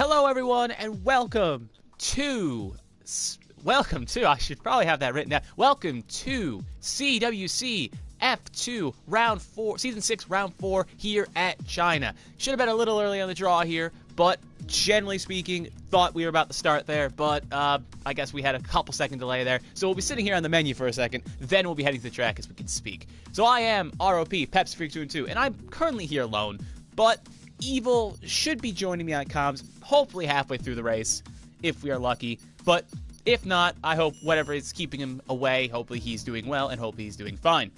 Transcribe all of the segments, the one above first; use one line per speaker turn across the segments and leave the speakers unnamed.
Hello everyone and welcome to, I should probably have that written down. Welcome to CWC F2 Round 4, Season 6 Round 4 here at China. Should have been a little early on the draw here, but generally speaking, thought we were about to start there, but I guess we had a couple second delay there. So we'll be sitting here on the menu for a second, then we'll be heading to the track as we can speak. So I am ROP, Pepsi Freak 2 and 2, and I'm currently here alone, but Evil should be joining me on comms, hopefully halfway through the race, if we are lucky. But if not, I hope whatever is keeping him away, hopefully he's doing well, and hopefully he's doing fine.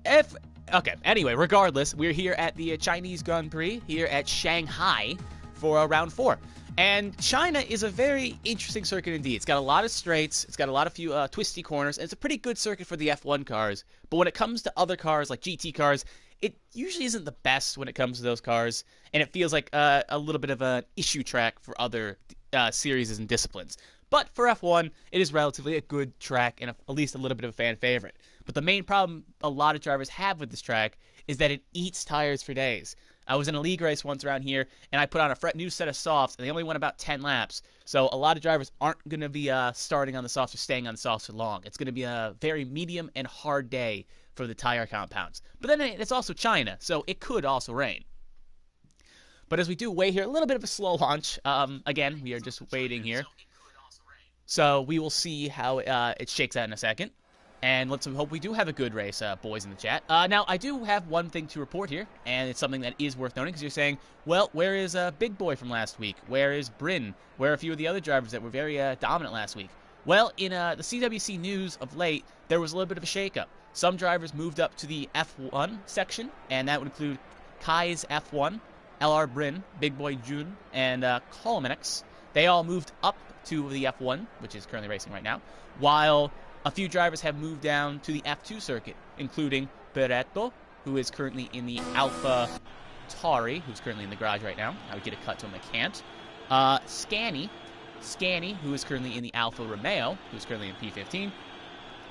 Anyway, regardless, we're here at the Chinese Grand Prix, here at Shanghai, for round 4. And China is a very interesting circuit indeed. It's got a lot of straights, it's got a lot of few twisty corners, and it's a pretty good circuit for the F1 cars. But when it comes to other cars, like GT cars, it usually isn't the best when it comes to those cars, and it feels like a little bit of an issue track for other series and disciplines. But for F1, it is relatively a good track and at least a little bit of a fan favorite. But the main problem a lot of drivers have with this track is that it eats tires for days. I was in a league race once around here, and I put on a new set of softs, and they only went about 10 laps. So a lot of drivers aren't going to be starting on the softs or staying on the softs for long. It's going to be a very medium and hard day for the tire compounds. But then it's also China, so it could also rain. But as we do wait here, a little bit of a slow launch. Again, we are just waiting here. So we will see how it shakes out in a second. And let's hope we do have a good race, boys in the chat. Now, I do have one thing to report here, and it's something that is worth noting, because you're saying, well, where is Big Boy from last week? Where is Bryn? Where are a few of the other drivers that were very dominant last week? Well, in the CWC news of late, there was a little bit of a shakeup. Some drivers moved up to the F1 section, and that would include Kai's F1, LR Bryn, Big Boy Jun, and Colomenex. They all moved up to the F1, which is currently racing right now, while a few drivers have moved down to the F2 circuit, including Beretto, who is currently in the Alpha Tauri, who's currently in the garage right now. I would get a cut to him, I can't. Scani, who is currently in the Alfa Romeo, who's currently in P15.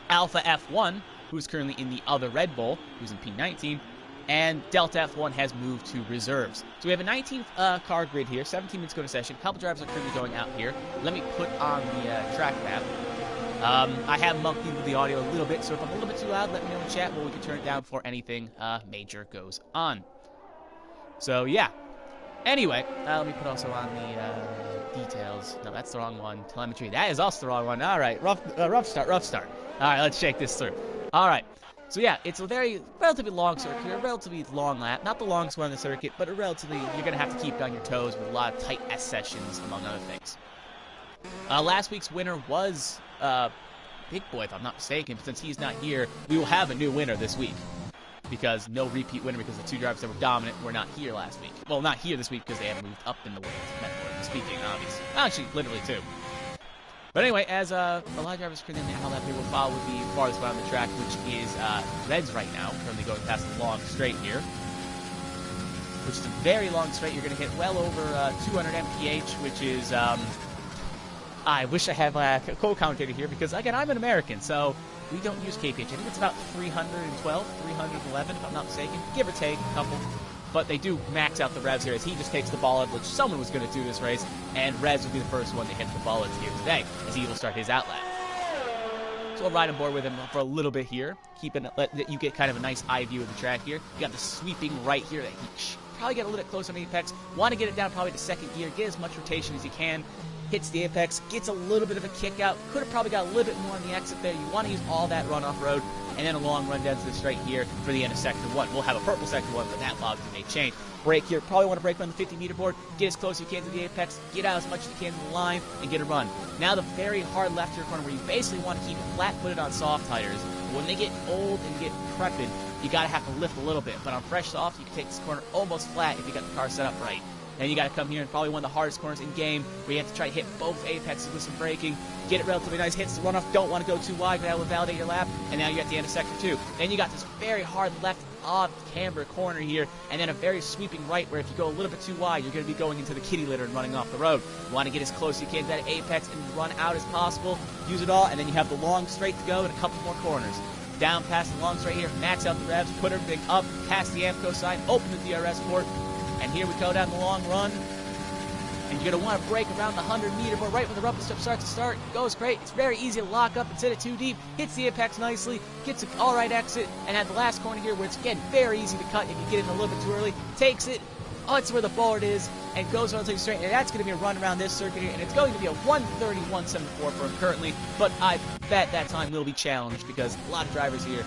Alpha F1, who's currently in the other Red Bull, who's in P19. And Delta F1 has moved to reserves. So we have a 19 car grid here, 17 minutes go to session. A couple drivers are currently going out here. Let me put on the track map. I have monkeyed with the audio a little bit, so if I'm a little bit too loud, let me know in chat, but we can turn it down before anything major goes on. So, yeah. Anyway, let me put also on the details. No, that's the wrong one. Telemetry. That is also the wrong one. All right, rough start. All right, let's shake this through. All right. So, yeah, it's a relatively long circuit here, a relatively long lap. Not the longest one on the circuit, but you're going to have to keep on your toes with a lot of tight S sessions, among other things. Last week's winner was Big Boy, if I'm not mistaken. Since he's not here, we will have a new winner this week. Because no repeat winner, because the two drivers that were dominant were not here last week. Well, not here this week because they haven't moved up in the world, metaphorically speaking, obviously. Actually, literally, too. But anyway, as a lot of drivers currently in the lap here will follow the farthest one on the track, which is Reds right now, currently going past the long straight here. Which is a very long straight. You're going to hit well over 200 mph, which is... I wish I had my co-commentator here, because, again, I'm an American, so we don't use kph. I think it's about 312, 311, if I'm not mistaken. Give or take a couple. But they do max out the revs here as he just takes the bollards, which someone was going to do this race, and Reds will be the first one to hit the bollards here today, as he will start his outlap. So we'll ride on board with him for a little bit here, let you get kind of a nice eye view of the track here. You got the sweeping right here that he should probably get a little bit closer on the apex. Want to get it down probably to second gear, get as much rotation as you can. Hits the apex, gets a little bit of a kick out, could have probably got a little bit more on the exit there. You want to use all that runoff road, and then a long run down to the straight here for the end of Sector 1. We'll have a purple Sector 1, but that obviously may change. Brake here, probably want to brake on the 50-meter board, get as close as you can to the apex, get out as much as you can to the line, and get a run. Now the very hard left rear corner where you basically want to keep it flat-footed on soft tires. When they get old and get decrepit, you got to have to lift a little bit, but on fresh softs, you can take this corner almost flat if you got the car set up right. Then you got to come here and probably one of the hardest corners in game where you have to try to hit both apexes with some braking, get it relatively nice, hits the runoff, don't want to go too wide, but that will validate your lap, and now you're at the end of Sector 2. Then you got this very hard left off camber corner here, and then a very sweeping right where if you go a little bit too wide, you're going to be going into the kitty litter and running off the road. You want to get as close as you can to that apex and run out as possible, use it all, and then you have the long straight to go and a couple more corners. Down past the long straight here, max out the revs, put everything up past the Amco sign, open the DRS port, And here we go down the long run. And you're going to want to break around the 100-meter board right when the rubber strip starts to start. Goes great. It's very easy to lock up and set it too deep. Hits the apex nicely. Gets an all-right exit. And at the last corner here where it's, again, very easy to cut if you get in a little bit too early. Takes it. That's where the board is. And goes relatively straight. And that's going to be a run around this circuit here. And it's going to be a 1:30.174 for him currently. But I bet that time will be challenged because a lot of drivers here.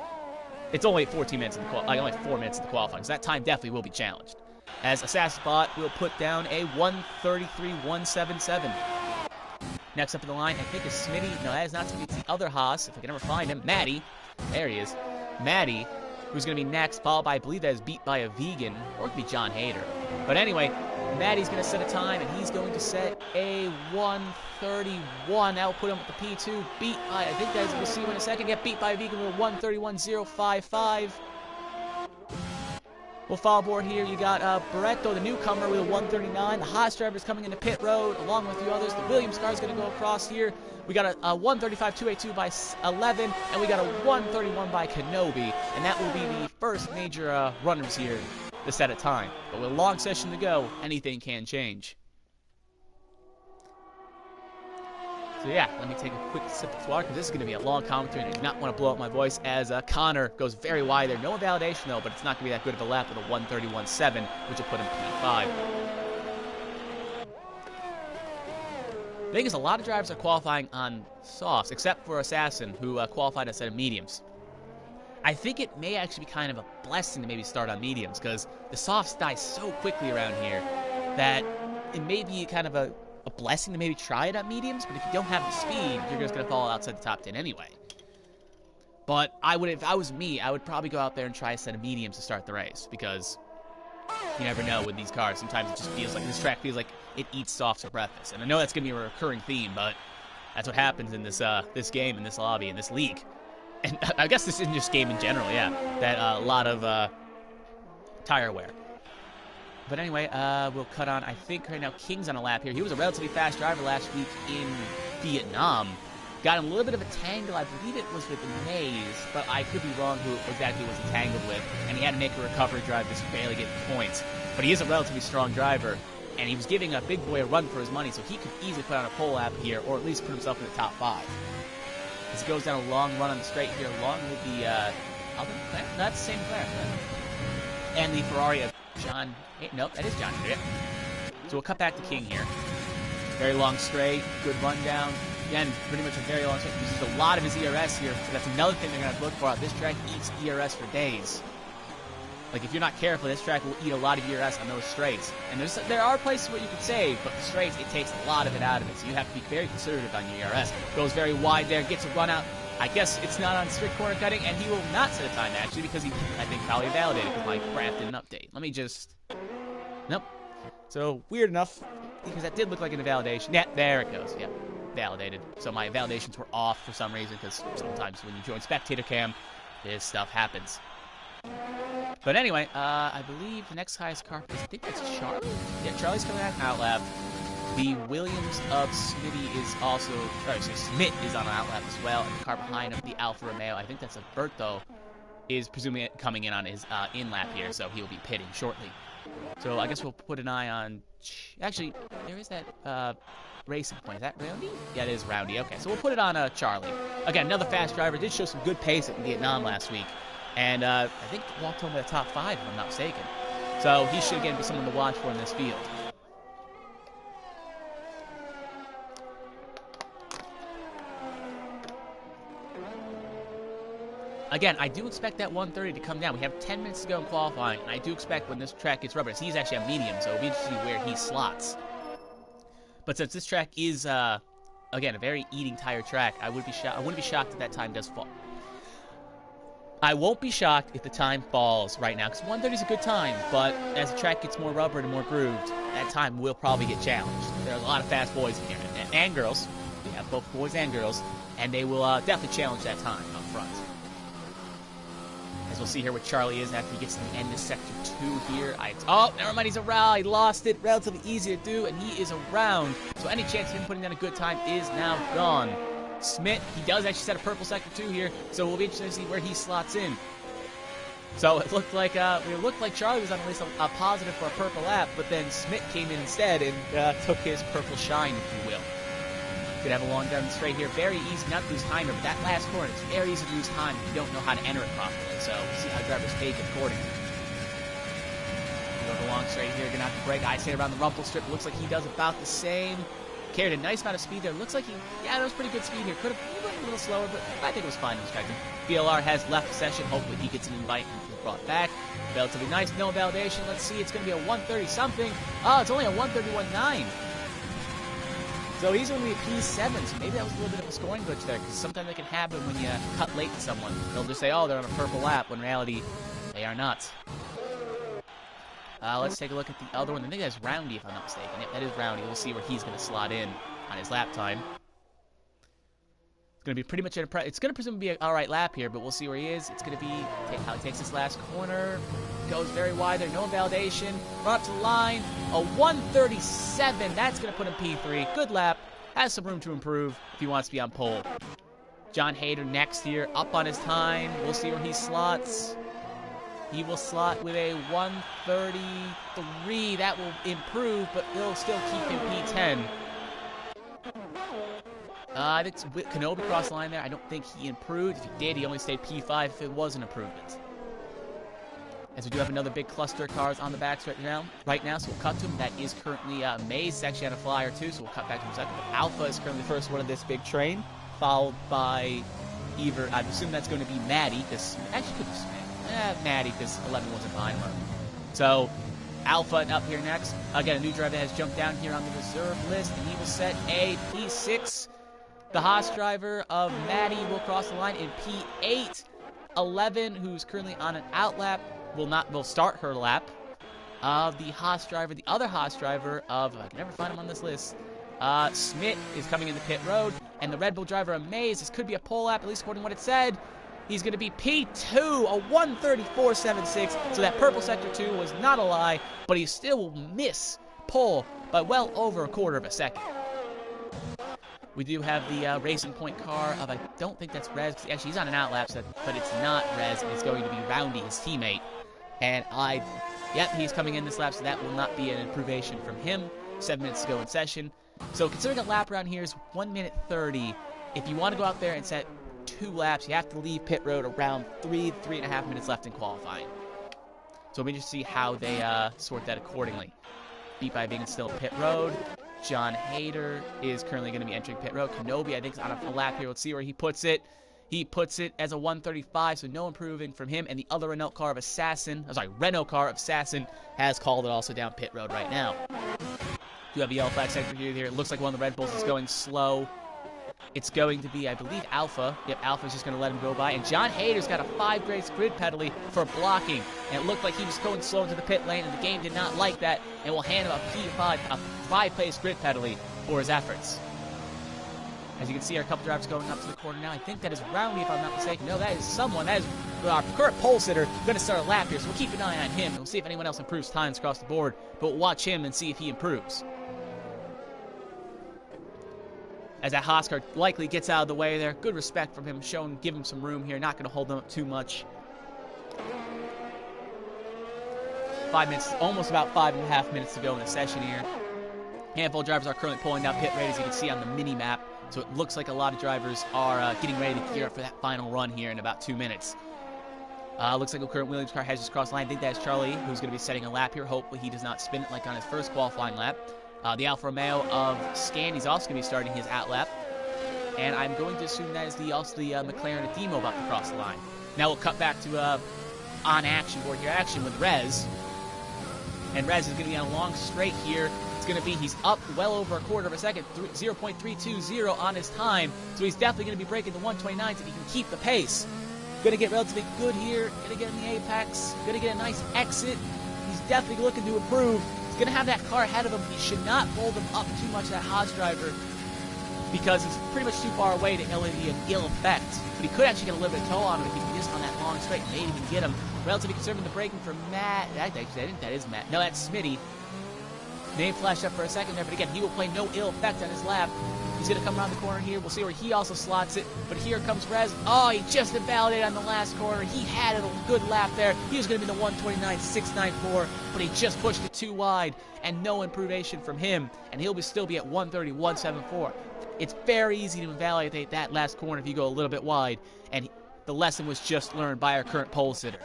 It's only 14 minutes in the only 4 minutes in the qualifying. So that time definitely will be challenged. As Assassinbot will put down a 1:33.177. Next up in the line, I think is Smitty. No, that is not Smitty. It's the other Haas. If I can ever find him. Maddie. There he is. Maddie, who's going to be next, followed by, I believe that is beat by a vegan. Or it could be John Hader. But anyway, Maddie's going to set a time, and he's going to set a 1:31. That will put him with the P2. Beat by, I think we'll see him in a second. Get beat by a vegan with a 1:31.055. We'll follow aboard here. You got Barreto, the newcomer, with a 1:39. The Haas driver's coming into pit road, along with a few others. The Williams car is going to go across here. We got a 1:35.282 by 11, and we got a 1:31 by Kenobi. And that will be the first major runners here to set a time. But with a long session to go, anything can change. So yeah, let me take a quick sip of water because this is going to be a long commentary and I do not want to blow up my voice as Connor goes very wide there. No invalidation though, but it's not going to be that good of a lap with a 1:31.7, which will put him P5. The thing is, a lot of drivers are qualifying on softs, except for Assassin, who qualified on a set of mediums. I think it may actually be kind of a blessing to maybe start on mediums because the softs die so quickly around here that it may be kind of a blessing to maybe try it at mediums, but if you don't have the speed, you're just going to fall outside the top 10 anyway. But if I was me, I would probably go out there and try a set of mediums to start the race, because you never know with these cars. Sometimes it just feels like this track feels like it eats softs for breakfast. And I know that's going to be a recurring theme, but that's what happens in this this game, in this lobby, in this league. And I guess this isn't just game in general, yeah. That a lot of tire wear. But anyway, we'll cut on, I think right now King's on a lap here. He was a relatively fast driver last week in Vietnam. Got in a little bit of a tangle, I believe it was with Maze, but I could be wrong who exactly he was entangled with. And he had to make a recovery drive just barely get points. But he is a relatively strong driver, and he was giving a big boy a run for his money, so he could easily put on a pole lap here, or at least put himself in the top 5. As he goes down a long run on the straight here, along with the other McLaren? That's the same McLaren. And the Ferrari of John... Nope, that is John Hader. So we'll cut back to King here. Very long straight, good rundown. Again, pretty much a very long straight. He uses a lot of his ERS here, so that's another thing they're going to look for. This track eats ERS for days. Like, if you're not careful, this track will eat a lot of ERS on those straights. And there are places where you can save, but the straights, it takes a lot of it out of it. So you have to be very conservative on your ERS. Goes very wide there, gets a run out. I guess it's not on strict corner cutting, and he will not set a time, actually, because he, I think, probably validated because my craft didn't update. Let me just... Nope. So, weird enough, because that did look like an invalidation. Yeah, there it goes. Yeah, validated. So my validations were off for some reason, because sometimes when you join spectator cam, this stuff happens. But anyway, I believe the next highest car, I think that's Charlie? Yeah, Charlie's coming out lap. The Williams of Smitty is also, sorry, so Smith is on an outlap as well, and the car behind him, the Alfa Romeo, I think that's Alberto, is presumably coming in on his in-lap here, so he'll be pitting shortly. So I guess we'll put an eye on, actually, there is that Racing Point. Is that Roundy? Yeah, it is Roundy. Okay, so we'll put it on Charlie. Again, another fast driver. Did show some good pace in Vietnam last week, and I think walked home with a top 5, if I'm not mistaken. So he should, again, be someone to watch for in this field. Again, I do expect that 1:30 to come down. We have 10 minutes to go in qualifying, and I do expect when this track gets rubber, he's actually a medium, so it'll be interesting to see where he slots. But since this track is, again, a very eating tire track, I wouldn't be shocked if that time does fall. I won't be shocked if the time falls right now, because 1:30 is a good time, but as the track gets more rubbered and more grooved, that time will probably get challenged. There are a lot of fast boys in here, and girls. We have both boys and girls, and they will definitely challenge that time up front. As we'll see here what Charlie is after he gets to the end of Sector 2 here. Oh, never mind, he's around. He lost it. Relatively easy to do, and he is around. So any chance of him putting down a good time is now gone. Smith, he does actually set a purple Sector 2 here, so we'll be interested to see where he slots in.
So it looked like Charlie was on at least a positive for a purple lap, but then Smith came in instead and took his purple shine, if you will. Could have a long down the straight here. Very easy not to lose time here, but that last corner, it's very easy to lose time if you don't know how to enter it properly. So we'll see how drivers take it accordingly. Go the long straight here, gonna have to brake. I say around the rumble strip. Looks like he does about the same. Carried a nice amount of speed there. Looks like that was pretty good speed here. Could have been a little slower, but I think it was fine. It was checking. BLR has left the session. Hopefully he gets an invite and is brought back. Relatively nice. No validation. Let's see. It's going to be a 130 something. Oh, it's only a 131.9. So he's only a P7, so maybe that was a little bit of a scoring glitch there, because sometimes that can happen when you cut late to someone. They'll just say, oh, they're on a purple lap, when in reality, they are not. Let's take a look at the other one. I think that's Roundy, if I'm not mistaken. Yep, that is Roundy. We'll see where he's going to slot in on his lap time. It's going to be pretty much it's going to presumably be an alright lap here, but we'll see where he is. It's going to be how he takes this last corner. Goes very wide there. No invalidation. Run up to the line. A 137. That's going to put him P3. Good lap. Has some room to improve if he wants to be on pole. John Hayter next here. Up on his time. We'll see where he slots. He will slot with a 133. That will improve, but it'll still keep him P10. I think Kenobi crossed the line there. I don't think he improved. If he did, he only stayed P5 if it was an improvement. As we do have another big cluster of cars on the backs right now, so we'll cut to him. That is currently Maze, actually on a flyer too, so we'll cut back to him in a second. But Alpha is currently the first one of this big train, followed by either, I assume that's going to be Maddie, because actually could be Maddie, because 11 wasn't behind him. So Alpha up here next. Again, a new driver that has jumped down here on the reserve list, and he will set a P6. The Haas driver of Maddie will cross the line in P8. 11, who's currently on an out lap, will start her lap. The other Haas driver of, I can never find him on this list, Smith is coming into pit road, and the Red Bull driver of Maze, this could be a pole lap, at least according to what it said. He's going to be P2, a 134.76, so that purple sector 2 was not a lie, but he still will miss pole by well over a quarter of a second. We do have the Racing Point car of, I don't think that's Rez, actually he's on an outlap, but it's not Rez, and it's going to be Roundy, his teammate. And yep, he's coming in this lap, so that will not be an improvement from him. 7 minutes to go in session. So considering a lap around here is 1 minute 30, if you want to go out there and set 2 laps, you have to leave pit road around 3.5 minutes left in qualifying. So let me just see how they sort that accordingly. Beat by being still pit road. John Hayter is currently going to be entering pit road. Kenobi, I think, is on a lap here. Let's see where he puts it. He puts it as a 135, so no improving from him. And the other Renault car of Assassin has called it also down pit road right now. Do have a yellow flag sector here. It looks like one of the Red Bulls is going slow. It's going to be, I believe, Alpha. Yep, Alpha's just going to let him go by. And John Hayter's got a 5 grades grid penalty for blocking. And it looked like he was going slow into the pit lane, and the game did not like that, and will hand him a P5, a 5-place grid penalty for his efforts. As you can see, our couple drivers going up to the corner now. I think that is Roundy, if I'm not mistaken. No, that is someone. That is our current pole sitter going to start a lap here, so we'll keep an eye on him. We'll see if anyone else improves times across the board, but we'll watch him and see if he improves. As that Haas car likely gets out of the way there. Good respect from him, give him some room here. Not going to hold them up too much. 5 minutes, almost about 5.5 minutes to go in the session here. Handful of drivers are currently pulling down pit rate, as you can see on the mini-map. So it looks like a lot of drivers are getting ready to gear up for that final run here in about 2 minutes. Looks like a current Williams car has just crossed the line. I think that's Charlie, who's going to be setting a lap here. Hopefully he does not spin it like on his first qualifying lap. The Alfa Romeo of Scandy's also going to be starting his out lap. And I'm going to assume that is also the McLaren Ademo about to cross the line. Now we'll cut back to on action board here. Action with Rez. And Rez is going to be on a long straight here. It's going to be, he's up well over a quarter of a second, 0.320 on his time. So he's definitely going to be breaking the 129s if he can keep the pace. Going to get relatively good here. Going to get in the apex. Going to get a nice exit. He's definitely looking to improve. He's going to have that car ahead of him. He should not hold him up too much, that Haas driver, because it's pretty much too far away to be an ill effect. But he could actually get a little bit of toe on him if he can just on that long straight and maybe even get him. Relatively conservative in the braking for Matt. I think that is Matt. No, that's Smitty. Name flashed up for a second there, but again, he will play no ill effect on his lap.
He's going to come around the corner here. We'll see where he also slots it. But here comes Rez. Oh, he just invalidated on the last corner. He had a good lap there. He was going to be the 129.694, but he just pushed it too wide, and no improvement from him, and he'll still be at 130.174. It's very easy to invalidate that last corner if you go a little bit wide, and the lesson was just learned by our current pole sitter.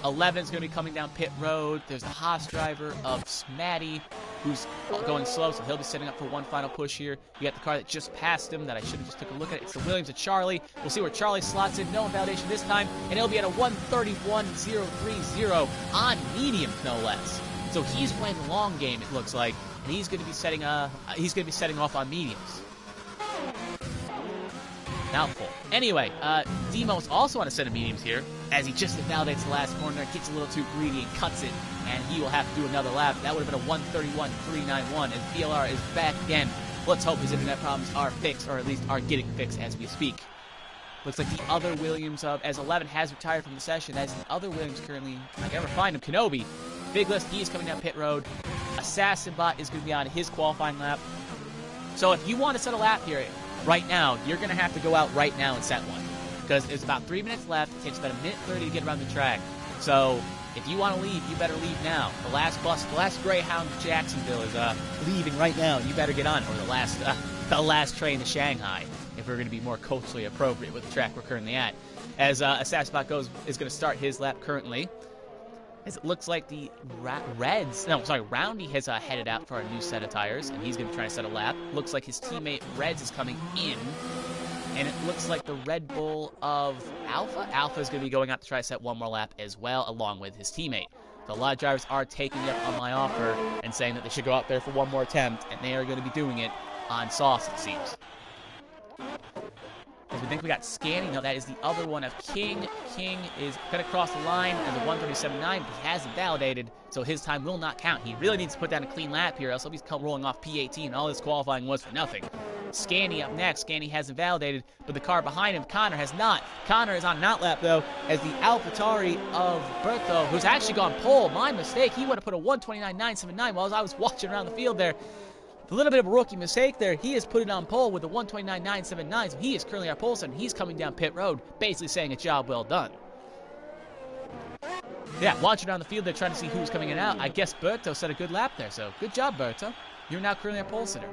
11 is going to be coming down pit road. There's the Haas driver of Smatty, who's going slow, so he'll be setting up for one final push here. You got the car that just passed him that I should have just took a look at. It's the Williams of Charlie. We'll see where Charlie slots in. No invalidation this time, and he'll be at a 131.030 on medium, no less. So he's playing the long game, it looks like, and he's going to be setting off on mediums. Mouthful. Anyway, Demo's also on a set of mediums here, as he just invalidates the last corner, gets a little too greedy and cuts it, and he will have to do another lap. That would have been a 131.391, as VLR is back again. Let's hope his internet problems are fixed, or at least are getting fixed as we speak. Looks like the other Williams, as 11 has retired from the session, as the other Williams currently, I can never find him, Kenobi. Big List, he is coming down pit road. Assassin Bot is going to be on his qualifying lap. So if you want to set a lap here, right now, you're going to have to go out right now and set one. Because there's about 3 minutes left. It takes about a minute 30 to get around the track. So if you want to leave, you better leave now. The last Greyhound to Jacksonville is leaving right now. You better get on. Or the last train to Shanghai, if we're going to be more culturally appropriate with the track we're currently at. As Assassinbot is going to start his lap currently. As it looks like the Roundy has headed out for a new set of tires, and he's going to be trying to set a lap. Looks like his teammate Reds is coming in, and it looks like the Red Bull of Alpha is going to be going out to try to set one more lap as well, along with his teammate. So a lot of drivers are taking up on my offer and saying that they should go out there for one more attempt, and they are going to be doing it on sauce, it seems. As we think we got Scanning, now that is the other one of King. King is going to cross the line as a 137.9, but he hasn't validated, so his time will not count. He really needs to put down a clean lap here, else he'll be rolling off P18, and all this qualifying was for nothing. Scanny up next. Scanny hasn't validated, but the car behind him, Connor, has not. Connor is on an outlap, though, as the AlphaTauri of Bertho, who's actually gone pole. My mistake. He would have put a 129.979 while I was watching around the field there. A little bit of a rookie mistake there. He has put it on pole with a 129.979, so he is currently our pole setter, and he's coming down pit road, basically saying a job well done. Yeah, watching around the field, they're trying to see who's coming in and out. I guess Berto set a good lap there, so good job, Berto. You're now currently our pole sitter.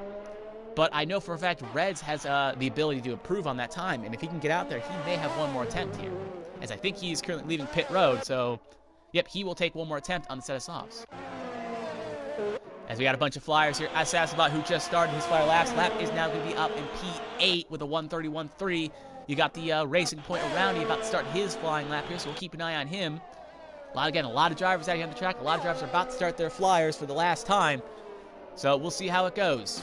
But I know for a fact Reds has the ability to improve on that time, and if he can get out there, he may have one more attempt here. As I think he's currently leaving pit road, so, yep, he will take one more attempt on the set of softs. As we got a bunch of flyers here, Assassinbot, who just started his flyer last lap, is now going to be up in P8 with a 131.3. You got the Racing Point around. He's about to start his flying lap here, so we'll keep an eye on him. A lot of drivers out here on the track. A lot of drivers are about to start their flyers for the last time. So we'll see how it goes.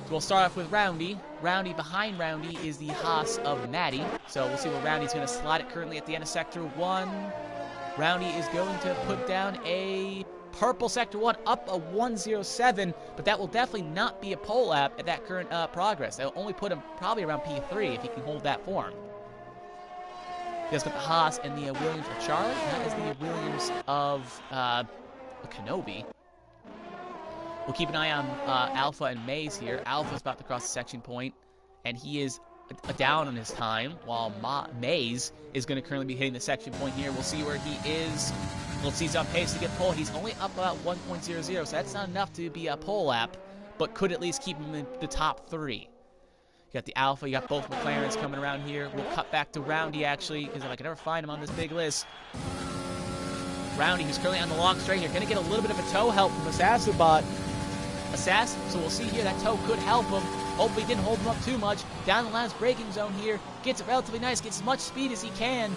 So we'll start off with Roundy. Behind Roundy is the Haas of Maddie. So we'll see where Roundy's going to slide it currently at the end of Sector 1. Roundy is going to put down a purple Sector 1 up a 107, but that will definitely not be a pole lap at that current progress. They'll only put him probably around P3 if he can hold that form. He's got the Haas and the Williams of Charlie. That is the Williams of Kenobi. We'll keep an eye on Alpha and Maze here. Alpha's about to cross the section point, and he is down on his time, while Maze is going to currently be hitting the section point here. We'll see where he is. We'll see he's on pace to get pole. He's only up about 1.00, so that's not enough to be a pole lap, but could at least keep him in the top 3. You got the Alpha, you got both McLarens coming around here. We'll cut back to Roundy, actually, because if I can ever find him on this big list. Roundy, who's currently on the long straight here, going to get a little bit of a toe help from Assassinbot. So we'll see here, that toe could help him. Hopefully didn't hold him up too much. Down the last braking zone here. Gets it relatively nice. Gets as much speed as he can.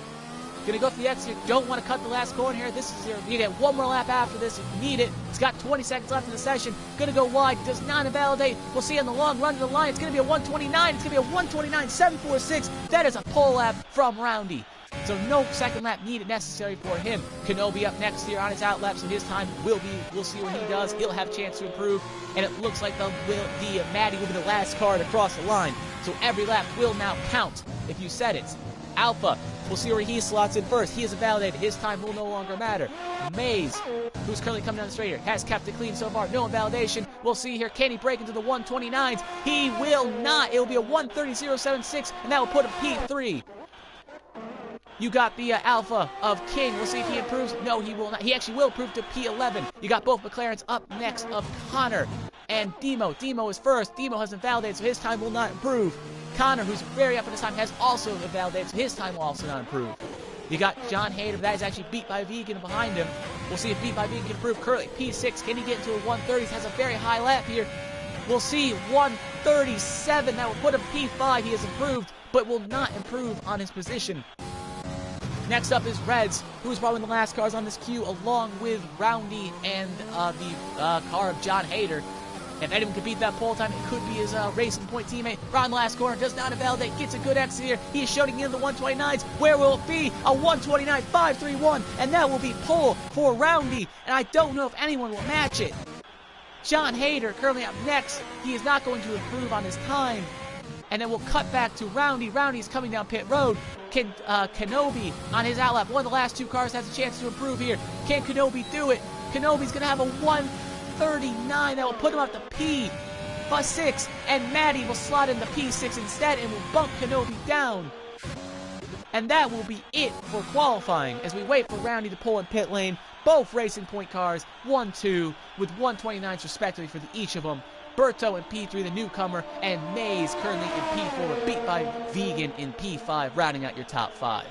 Gonna go for the exit. Don't want to cut the last corner here. This is here. You get one more lap after this if you need it. He's got 20 seconds left in the session. Gonna go wide. Does not invalidate. We'll see on the long run to the line. It's gonna be a 129. It's gonna be a 129.746. That is a pole lap from Roundy. So no second lap needed necessary for him. Kenobi up next here on his out lap, so his time will be, we'll see what he does. He'll have a chance to improve, and it looks like the Maddie will be the last car to cross the line. So every lap will now count if you set it. Alpha We'll see where he slots in first. He is invalidated. His time will no longer matter. Maze, who's currently coming down the straight here, has kept it clean so far. No invalidation. We'll see here. Can he break into the 129s? He will not. It will be a 130.076, and that will put him P3. You got the Alpha of King. We'll see if he improves. No, he will not. He actually will improve to P11. You got both McLarens up next of Connor and Demo. Demo is first. Demo has invalidated, so his time will not improve. Connor, who's very up in his time, has also invalidated, so his time will also not improve. You got John Hader, but that is actually beat by Vegan behind him. We'll see if beat by Vegan can improve. Currently, P6. Can he get into a 130? He has a very high lap here. We'll see 137. That will put him P5. He has improved, but will not improve on his position. Next up is Reds, who's probably the last cars on this queue, along with Roundy and the car of John Hader. If anyone could beat that pole time, it could be his Racing Point teammate. Ron last corner does not invalidate, gets a good exit here. He is shooting in the 129s. Where will it be? A 129.531, and that will be pole for Roundy. And I don't know if anyone will match it. John Hader currently up next. He is not going to improve on his time. And then we'll cut back to Roundy. Roundy's coming down pit road. Can Kenobi on his outlap, one of the last two cars, has a chance to improve here. Can Kenobi do it? Kenobi's going to have a 139. That will put him up to P6. And Maddie will slot in the P6 instead and will bump Kenobi down. And that will be it for qualifying as we wait for Roundy to pull in pit lane. Both Racing Point cars, 1-2, with 129s respectively for each of them. Berto in P3, the newcomer, and Maze currently in P4, beat by Vegan in P5, rounding out your top 5.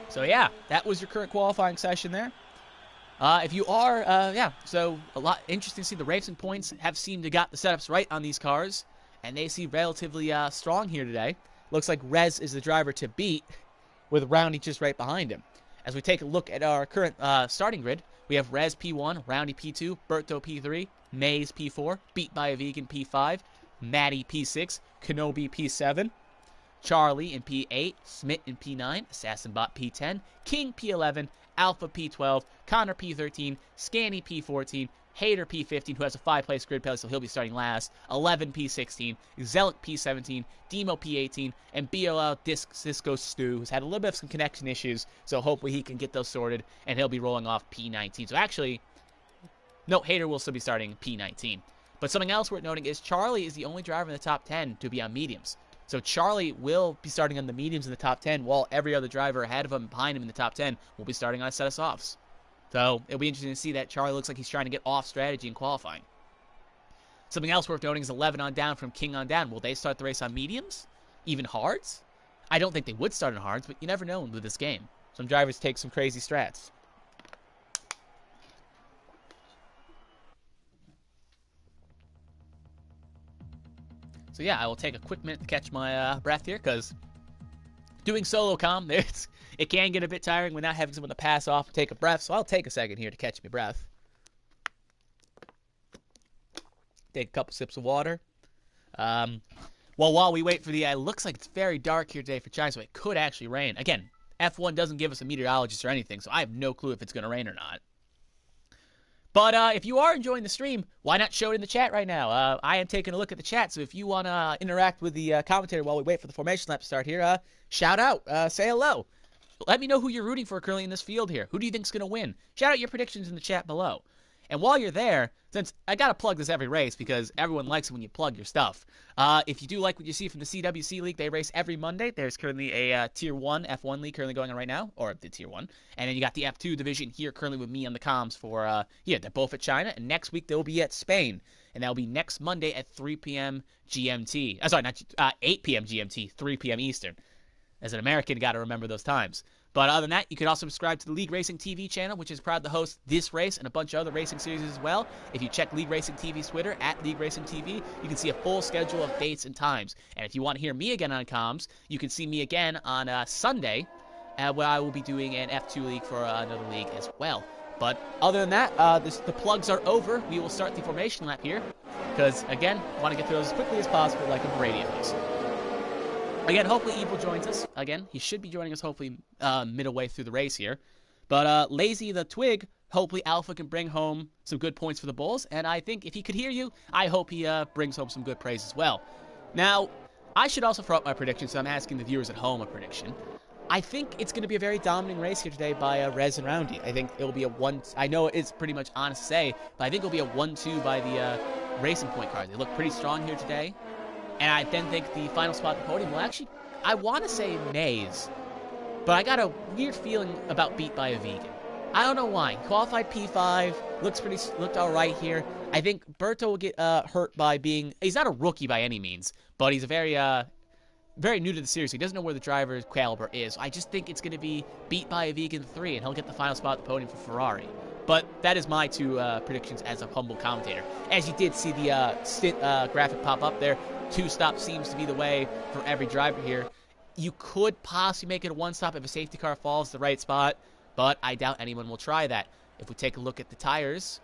So yeah, that was your current qualifying session there. If you are, so a lot interesting to see the Racing Points have seemed to got the setups right on these cars, and they seem relatively strong here today. Looks like Rez is the driver to beat, with Roundy just right behind him. As we take a look at our current starting grid, we have Rez P1, Roundy P2, Berto P3, Maze P4, Beat by a Vegan P5, Maddie P6, Kenobi P7, Charlie in P8, Smith in P9, Assassinbot P10, King P11, Alpha P12, Connor P13, Scanny P14, Hader P15, who has a 5-place grid penalty, so he'll be starting last, 11 P16, Zealot P17, Demo P18, and BLL Cisco Stu, who's had a little bit of some connection issues, so hopefully he can get those sorted, and he'll be rolling off P19. So actually, no, Hader will still be starting P19. But something else worth noting is Charlie is the only driver in the top 10 to be on mediums. So Charlie will be starting on the mediums in the top 10, while every other driver ahead of him and behind him in the top 10 will be starting on a set of softs. So it'll be interesting to see that Charlie looks like he's trying to get off strategy in qualifying. Something else worth noting is 11 on down from King on down. Will they start the race on mediums? Even hards? I don't think they would start on hards, but you never know with this game. Some drivers take some crazy strats. So yeah, I will take a quick minute to catch my breath here, because doing solo comm, it can get a bit tiring without having someone to pass off and take a breath, so I'll take a second here to catch my breath. Take a couple sips of water. Well, while we wait for the... It looks like it's very dark here today for China, so it could actually rain. Again, F1 doesn't give us a meteorologist or anything, so I have no clue if it's going to rain or not. But if you are enjoying the stream, why not show it in the chat right now? I am taking a look at the chat, so if you want to interact with the commentator while we wait for the formation lap to start here, shout out, say hello. Let me know who you're rooting for currently in this field here. Who do you think's going to win? Shout out your predictions in the chat below. And while you're there, since I got to plug this every race because everyone likes it when you plug your stuff. If you do like what you see from the CWC League, they race every Monday. There's currently a Tier 1 F1 League currently going on right now, or the Tier 1. And then you got the F2 division here currently with me on the comms for, they're both at China. And next week they'll be at Spain. And that'll be next Monday at 3 p.m. GMT. Sorry, not 8 p.m. GMT, 3 p.m. Eastern. As an American, got to remember those times. But other than that, you can also subscribe to the League Racing TV channel, which is proud to host this race and a bunch of other racing series as well. If you check League Racing TV's Twitter, at League Racing TV, you can see a full schedule of dates and times. And if you want to hear me again on comms, you can see me again on Sunday, where I will be doing an F2 League for another league as well. But other than that, the plugs are over. We will start the formation lap here, because, again, I want to get through those as quickly as possible like a radios. Again, hopefully Evil joins us. Again, he should be joining us hopefully midway through the race here. But Lazy the Twig, Hopefully Alpha can bring home some good points for the Bulls, and I think if he could hear you, I hope he brings home some good praise as well. Now, I should also throw out my prediction, so I'm asking the viewers at home a prediction. I think it's going to be a very dominating race here today by Rez and Roundy. I think it'll be a 1... I know it's pretty much honest to say, but I think it'll be a 1-2 by the Racing Point cars. They look pretty strong here today. And I then think the final spot at the podium will actually... I want to say Maze, but I got a weird feeling about beat by a vegan. I don't know why. Qualified P5, looked all right here. I think Berto will get hurt by being... He's not a rookie by any means, but he's a very new to the series. He doesn't know where the driver's caliber is. I just think it's going to be beat by a vegan 3, and he'll get the final spot at the podium for Ferrari. But that is my two predictions as a humble commentator. As you did see the graphic pop up there, 2-stop seems to be the way for every driver here. You could possibly make it a 1-stop if a safety car falls the right spot, but I doubt anyone will try that. If we take a look at the tires,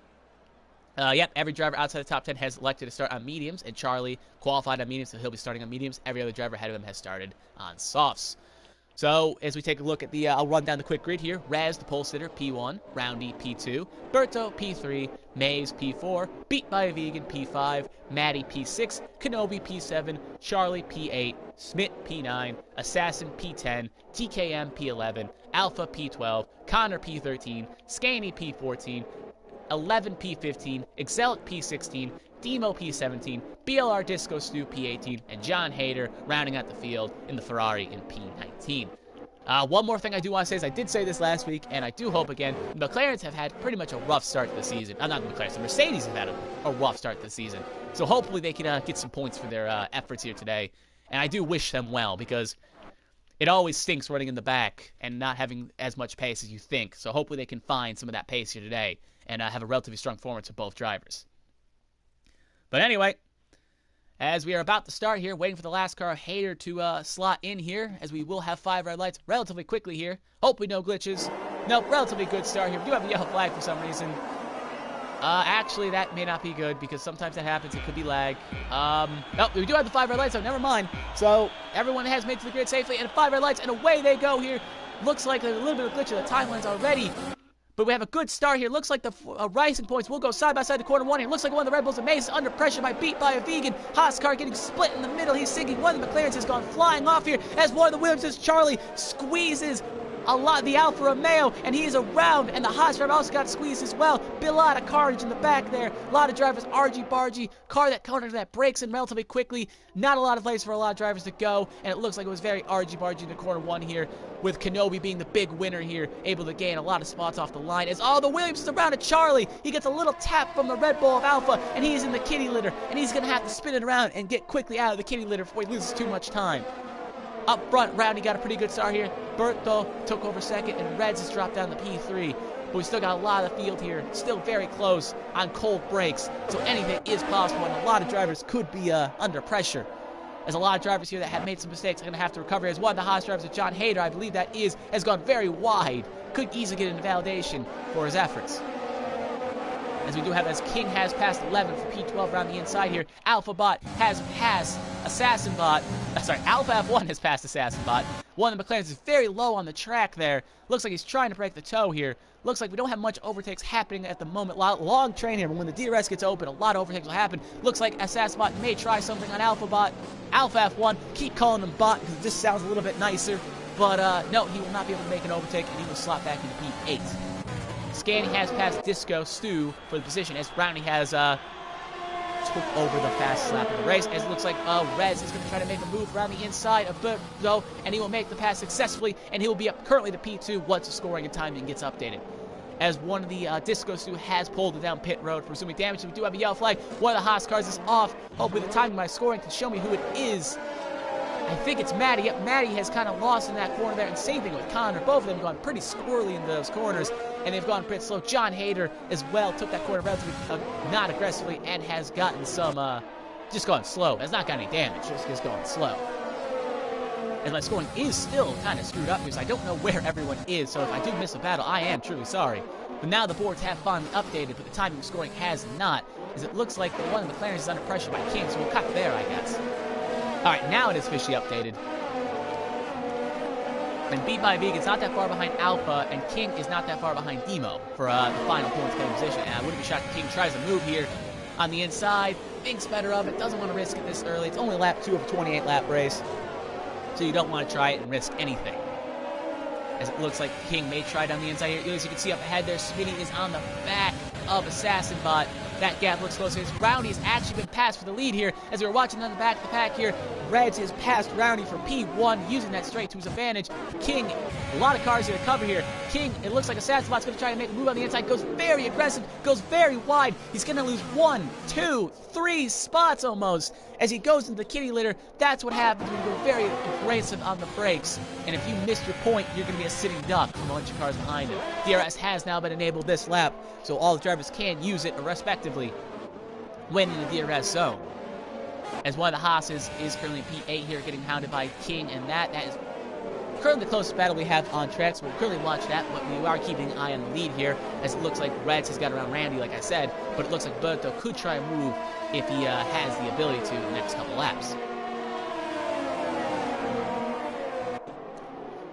yep, every driver outside the top 10 has elected to start on mediums, and Charlie qualified on mediums, so he'll be starting on mediums. Every other driver ahead of him has started on softs. So, as we take a look at the, I'll run down the quick grid here. Raz, the pole sitter, P1. Roundy, P2. Berto, P3. Maze, P4. Beat by a Vegan, P5. Maddie, P6. Kenobi, P7. Charlie, P8. Smith, P9. Assassin, P10. TKM, P11. Alpha, P12. Connor, P13. Scanny, P14. 11 P15, Exelic P16, Demo P17, BLR Disco Stu P18, and John Hader rounding out the field in the Ferrari in P19. One more thing I do want to say is I did say this last week, and I do hope again, the McLarens have had pretty much a rough start to the season. Not the McLarens, the Mercedes have had a rough start to the season. So hopefully they can get some points for their efforts here today. And I do wish them well, because it always stinks running in the back and not having as much pace as you think. So hopefully they can find some of that pace here today and have a relatively strong performance of both drivers. But anyway, as we are about to start here, waiting for the last car, Hader to slot in here, as we will have 5 red lights relatively quickly here. Hopefully no glitches. Nope, relatively good start here. We do have a yellow flag for some reason. Actually, that may not be good, because sometimes that happens. It could be lag. Oh, we do have the 5 red lights, so never mind. So, everyone has made it to the grid safely, and 5 red lights, and away they go here. Looks like there's a little bit of glitch in the timelines already. But we have a good start here. Looks like the Racing Points will go side by side to corner 1 here. Looks like one of the Red Bulls and Maze is under pressure by beat by a vegan. Haas car getting split in the middle. He's sinking. One of the McLarens has gone flying off here as one of the Williamses, Charlie, squeezes the Alfa Romeo, and he is around, and the Haas driver also got squeezed as well. A lot of carnage in the back there. A lot of drivers argy-bargy. Car that breaks in relatively quickly. Not a lot of place for a lot of drivers to go, and it looks like it was very argy-bargy in the corner 1 here, with Kenobi being the big winner here, able to gain a lot of spots off the line. As all the Williams is around to Charlie, he gets a little tap from the Red Bull of Alpha, and he's in the kitty litter, and he's going to have to spin it around and get quickly out of the kitty litter before he loses too much time. Up front, Roundy got a pretty good start here. Berto took over second, and Reds has dropped down to P3. But we still got a lot of the field here. Still very close on cold brakes, so anything is possible, and a lot of drivers could be under pressure. There's a lot of drivers here that have made some mistakes. Are going to have to recover. As one of the Haas drivers, John Hader, I believe that has gone very wide. Could easily get into validation for his efforts. As we do have, as King has passed 11 for P12 around the inside here. Alpha Bot has passed Assassin Bot. Alpha F1 has passed Assassin Bot. One of the McLarens is very low on the track there. Looks like he's trying to break the toe here. Looks like we don't have much overtakes happening at the moment. Long train here, but when the DRS gets open, a lot of overtakes will happen. Looks like Assassin Bot may try something on Alpha Bot. Alpha F1, keep calling him Bot because it just sounds a little bit nicer. But no, he will not be able to make an overtake, and he will slot back into P8. Scanny has passed Disco Stu for the position, as Roundy has took over the fast lap of the race, as it looks like Rez is going to try to make a move around the inside of Berto, and he will make the pass successfully, and he will be up currently to P2 once the scoring and timing gets updated. As one of the Disco Stu has pulled it down pit road for assuming damage, so we do have a yellow flag. One of the Haas cars is off. Hopefully the timing of my scoring can show me who it is. I think it's Maddie. Yep, Maddie has kind of lost in that corner there, and same thing with Connor. Both of them have gone pretty squirrely in those corners, and they've gone pretty slow. John Hader as well took that corner relatively not aggressively and has gotten some, just gone slow. Has not got any damage, just going slow. And my scoring is still kind of screwed up because I don't know where everyone is, so if I do miss a battle, I am truly sorry. But now the boards have finally updated, but the timing of scoring has not, as it looks like the one of the McLarens is under pressure by King, so we'll cut there, I guess. Alright, now it is officially updated.
And B5 Vegan's not that far behind Alpha, and King is not that far behind Demo for the final points getting position. And I wouldn't be shocked if King tries to move here on the inside, thinks better of it, doesn't want to risk it this early. It's only lap 2 of a 28-lap race, so you don't want to try it and risk anything. As it looks like King may try it on the inside here. As you can see up ahead there, Smitty is on the back of AssassinBot. That gap looks closer. Roundy has actually been passed for the lead here. As we were watching on the back of the pack here, Reds has passed Roundy for P1, using that straight to his advantage. King, a lot of cars here to cover here. King, it looks like AssassinBot's going to try to make a move on the inside. Goes very aggressive, goes very wide. He's going to lose 1, 2, 3 spots almost. As he goes into the kitty litter, that's what happens when you go very aggressive on the brakes. And if you missed your point, you're going to be a sitting duck from a bunch of cars behind him. DRS has now been enabled this lap, so all the drivers can use it respectively when in the DRS zone. As one of the Haas's is currently in P8 here, getting hounded by King, and that is currently the closest battle we have on track, so we'll currently watch that, but we are keeping an eye on the lead here, as it looks like Reds has got around Randy, like I said, but it looks like Berto could try a move if he has the ability to in the next couple laps.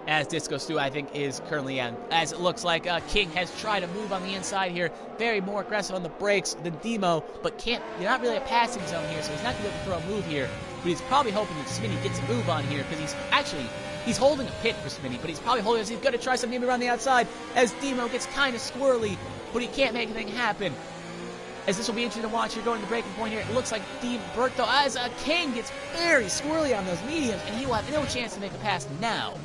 As Disco Stu, I think, is currently on. As it looks like King has tried to move on the inside here. Very more aggressive on the brakes than Demo, but can't. You're not really a passing zone here, so he's not going to be able to throw a move here. But he's probably hoping that Smitty gets a move on here, because he's holding a pit for Smitty, but he's probably holding as he's going to try something maybe around the outside, as Demo gets kind of squirrely, but he can't make anything happen. As this will be interesting to watch here, going to the breaking point here. It looks like Berto, as King gets very squirrely on those mediums, and he will have no chance to make a pass now.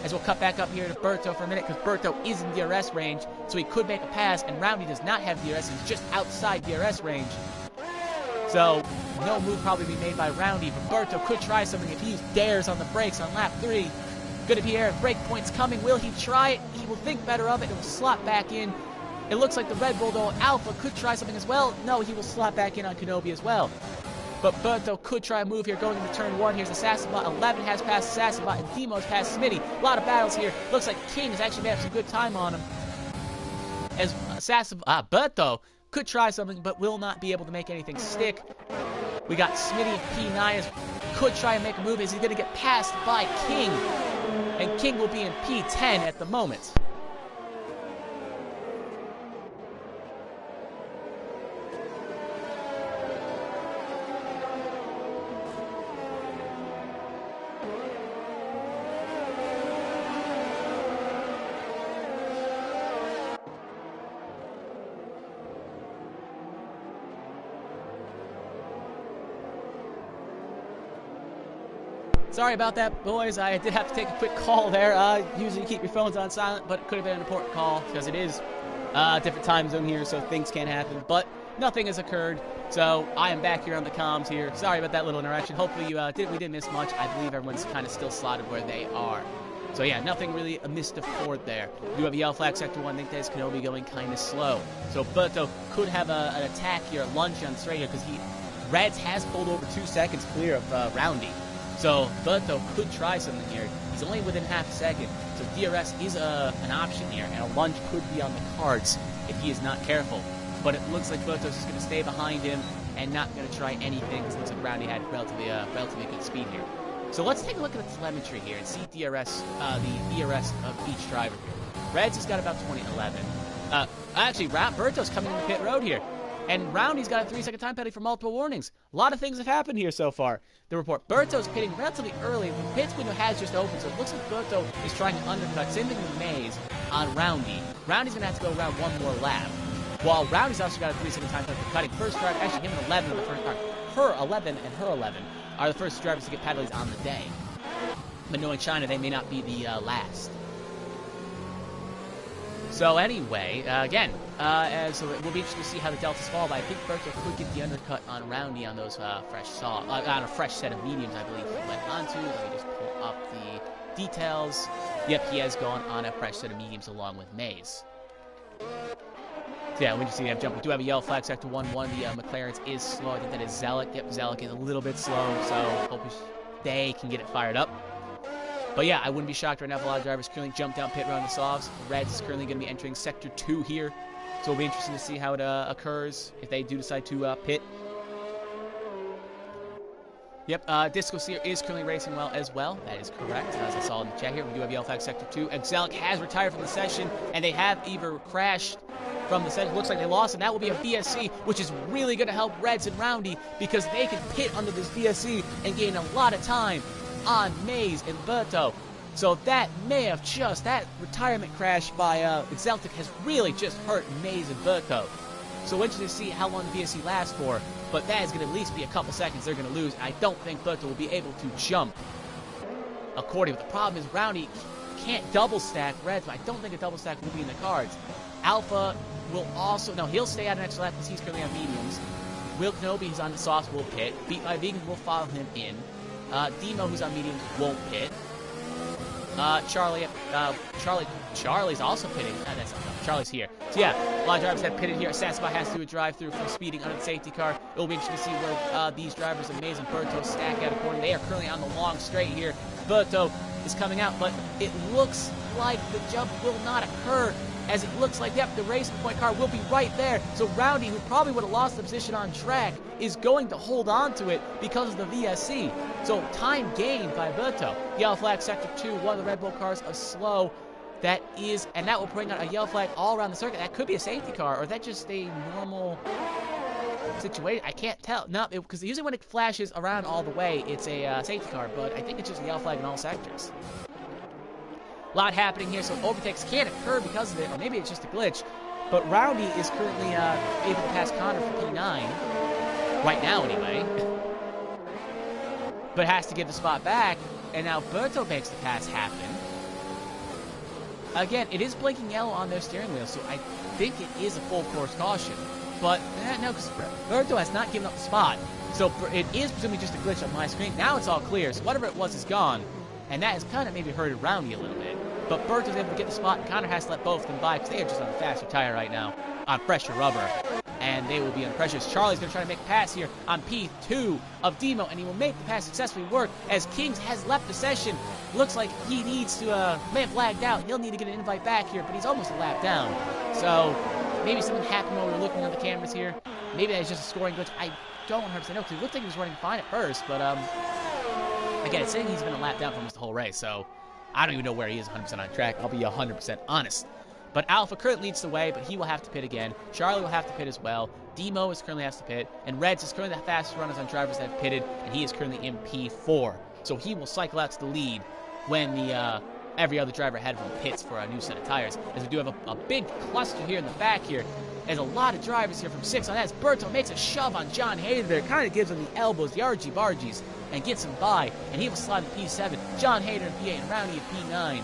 As we'll cut back up here to Berto for a minute, because Berto is in DRS range, so he could make a pass, and Roundy does not have DRS, he's just outside DRS range. So, no move probably be made by Roundy, but Berto could try something if he dares on the brakes on lap 3. Good to be here, break points coming, will he try it? He will think better of it, and will slot back in. It looks like the Red Bull, though, Alpha could try something as well. No, he will slot back in on Kenobi as well. But Berto could try a move here going into turn 1. Here's AssassinBot. 11 has passed AssassinBot, and Demo's passed Smitty. A lot of battles here. Looks like King has actually made some good time on him. As Berto could try something, but will not be able to make anything stick. We got Smitty and P9 could try and make a move. Is he going to get passed by King? And King will be in P10 at the moment. Sorry about that, boys. I did have to take a quick call there. Usually you keep your phones on silent, but it could have been an important call because it is a different time zone here, so things can happen. But nothing has occurred, so I am back here on the comms here. Sorry about that little interaction. Hopefully we didn't miss much. I believe everyone's kind of still slotted where they are. So yeah, nothing really amiss to report there. You have a yellow flag, Sector 1. I think that is Kenobi going kind of slow. So Berto could have an attack here, a lunge on straight here, because Reds has pulled over 2 seconds clear of Roundy. So Berto could try something here. He's only within half a second. So DRS is an option here, and a lunge could be on the cards if he is not careful. But it looks like Berto's just going to stay behind him and not going to try anything. It looks like Roundy had relatively good speed here. So let's take a look at the telemetry here and see DRS, the DRS of each driver here. Reds has got about 2011. Actually, Berto's coming in the pit road here. And Roundy's got a 3-second time penalty for multiple warnings. A lot of things have happened here so far. The report, Berto's pitting relatively early. The pits window has just opened, so it looks like Berto is trying to undercut. Same thing with Maze on Roundy. Roundy's going to have to go around one more lap. While Roundy's also got a 3-second time penalty for cutting. First driver, actually him and 11 are the first, her 11 and her 11 are the first drivers to get penalties on the day. But knowing China, they may not be the last. So anyway, again, so it will be interesting to see how the deltas fall, but I think Berto could get the undercut on Roundy on those on a fresh set of mediums, I believe he went onto. Let me just pull up the details. Yep, he has gone on a fresh set of mediums along with Maze. So yeah, we just see him jump. We do have a yellow flag, Sector 1-1. The McLaren's is slow. I think that is Zealot. Yep, Zealot is a little bit slow, so hope they can get it fired up. But yeah, I wouldn't be shocked right now if a lot of drivers currently jump down pit road on the softs. Reds is currently going to be entering Sector 2 here. So it'll be interesting to see how it occurs if they do decide to pit.
Yep, Disco Seer is currently racing well as well. That is correct. As I saw in the chat here, we do have Yellow Flag Sector 2. Exelic has retired from the session, and they have either crashed from the session. Looks like they lost, and that will be a VSC, which is really going to help Reds and Roundy because they can pit under this VSC and gain a lot of time on Maze and Berto. So that may have that retirement crash by Exelic has really just hurt Maze and Berto. So we're interested to see how long the VSC lasts for, but that is going to at least be a couple seconds they're going to lose. I don't think Berto will be able to jump accordingly. But the problem is Roundy can't double stack Reds, but I don't think a double stack will be in the cards. Alpha will also, no, he'll stay out an extra lap because he's currently on mediums. Will Kenobi, who's on the softs, will pit. Beat by Vegan will follow him in. Demo, who's on mediums, won't pit. Charlie's also pitting. That's not Charlie's here. So yeah, a lot of drivers have pitted here. Sassabot has to do a drive-through for speeding under the safety car. It will be interesting to see where these drivers, Maze and Berto, stack out according. They are currently on the long straight here. Berto is coming out, but it looks like the jump will not occur, as it looks like, yep, the Racing Point car will be right there. So Roundy, who probably would have lost the position on track, is going to hold on to it because of the VSC. So time gained by Berto. Yellow Flag Sector 2, one of the Red Bull cars of slow. That is, and that will bring out a yellow flag all around the circuit. That could be a safety car, or is that just a normal situation? I can't tell. No, because usually when it flashes around all the way, it's a safety car, but I think it's just a yellow flag in all sectors. A lot happening here, so overtakes can't occur because of it, or maybe it's just a glitch. But Roundy is currently able to pass Connor for P9, right now anyway. But has to give the spot back, and now Berto makes the pass happen. Again, it is blinking yellow on their steering wheel, so I think it is a full course caution. But no, because Berto has not given up the spot. So it is presumably just a glitch on my screen. Now it's all clear, so whatever it was is gone. And that has kind of maybe hurted Roundy a little bit. But Berto's able to get the spot, and Connor has to let both of them by because they are just on a faster tire right now, on fresher rubber. And they will be under pressure. Charlie's going to try to make a pass here on P2 of Demo, and he will make the pass successfully work as Kings has left the session. Looks like he needs to, may have lagged out. He'll need to get an invite back here, but he's almost a lap down. So maybe something happened while we were looking at the cameras here. Maybe that's just a scoring glitch. I don't 100% know, because it looked like he was running fine at first, but again, it's saying he's been a lap down for almost the whole race, so I don't even know where he is 100% on track. I'll be 100% honest. But Alpha currently leads the way, but he will have to pit again. Charlie will have to pit as well. Demo is currently has to pit. And Reds is currently the fastest runners on drivers that have pitted, and he is currently in P4. So he will cycle out to the lead when the every other driver ahead of him pits for a new set of tires. As we do have a big cluster here in the back here. There's a lot of drivers here from 6 on S. Berto makes a shove on John Hayden there. Kind of gives him the elbows, the argy-bargies, and gets him by. And he will slide in P7. John Hayden in P8 and Roundy in P9.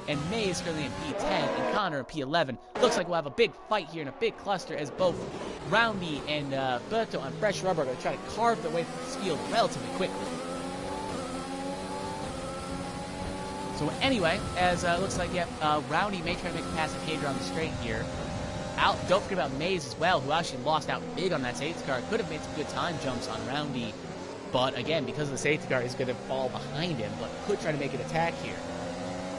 And May is currently in P10, and Connor in P11. Looks like we'll have a big fight here in a big cluster as both Roundy and Berto on fresh rubber are going to try to carve their way through this field relatively quickly. So anyway, as it looks like, Roundy may try to make a pass at Hader on the straight here. Don't forget about Maze as well, who actually lost out big on that safety car. Could have made some good time jumps on Roundy, but again, because of the safety car, he's going to fall behind him, but could try to make an attack here.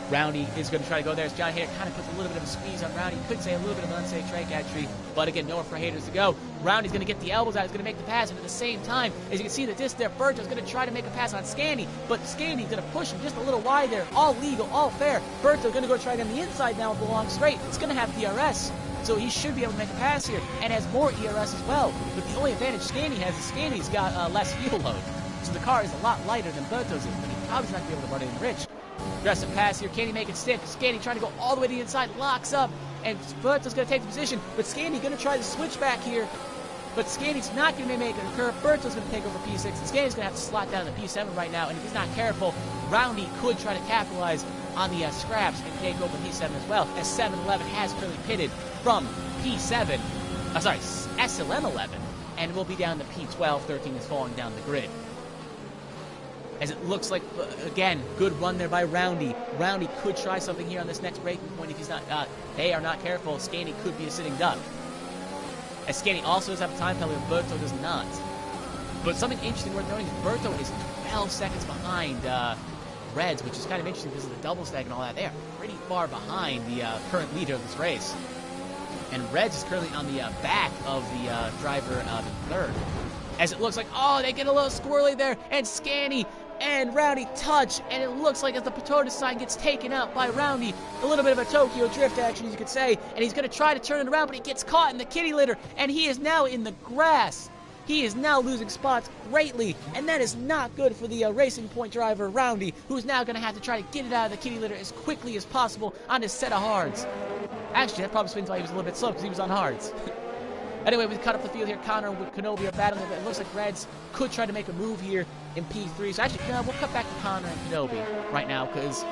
Roundy is going to try to go there as John Hader kind of puts a little bit of a squeeze on Roundy. Could say a little bit of an unsafe track entry, but again, nowhere for Haters to go. Roundy's going to get the elbows out. He's going to make the pass, and at the same time, as you can see the disc there, Berto's going to try to make a pass on Scandy, but Scandy's going to push him just a little wide there. All legal, all fair. Berto's going to go try it on the inside now with the long straight. It's going to have DRS, so he should be able to make a pass here, and has more ERS as well. But the only advantage Scandy has is Scandy's got less fuel load, so the car is a lot lighter than Berto's is, but he's probably not going to be able to run it in rich. Aggressive pass here. Can he make it stick? Scandy trying to go all the way to the inside. Locks up. And Berto's going to take the position. But Scandy going to try to switch back here. But Scandy's not going to make it occur. Berto's going to take over P6. And Scandy's going to have to slot down to P7 right now. And if he's not careful, Roundy could try to capitalize on the scraps and take over P7 as well. As 7-11 has clearly pitted from P7. SLM11. And will be down to P12. 13 is falling down the grid. As it looks like, again, good run there by Roundy. Roundy could try something here on this next braking point if he's not, they are not careful. Scandy could be a sitting duck. As Scandy also does have a time penalty, Berto does not. But something interesting worth noting is Berto is 12 seconds behind Reds, which is kind of interesting because of the double stack and all that. They are pretty far behind the current leader of this race. And Reds is currently on the back of the driver in third. as it looks like, oh, they get a little squirrely there, and Scanny and Roundy touch, and it looks like as the Patronis sign gets taken out by Roundy, a little bit of a Tokyo Drift action, as you could say, and he's going to try to turn it around, but he gets caught in the kitty litter, and he is now in the grass. He is now losing spots greatly, and that is not good for the Racing Point driver, Roundy, who's now going to have to try to get it out of the kitty litter as quickly as possible on his set of hards. Actually, that probably explains why he was a little bit slow, because he was on hards. Anyway, we cut up the field here. Connor and Kenobi are battling, but it looks like Reds could try to make a move here in P3. So actually, no, we'll cut back to Connor and Kenobi right now, because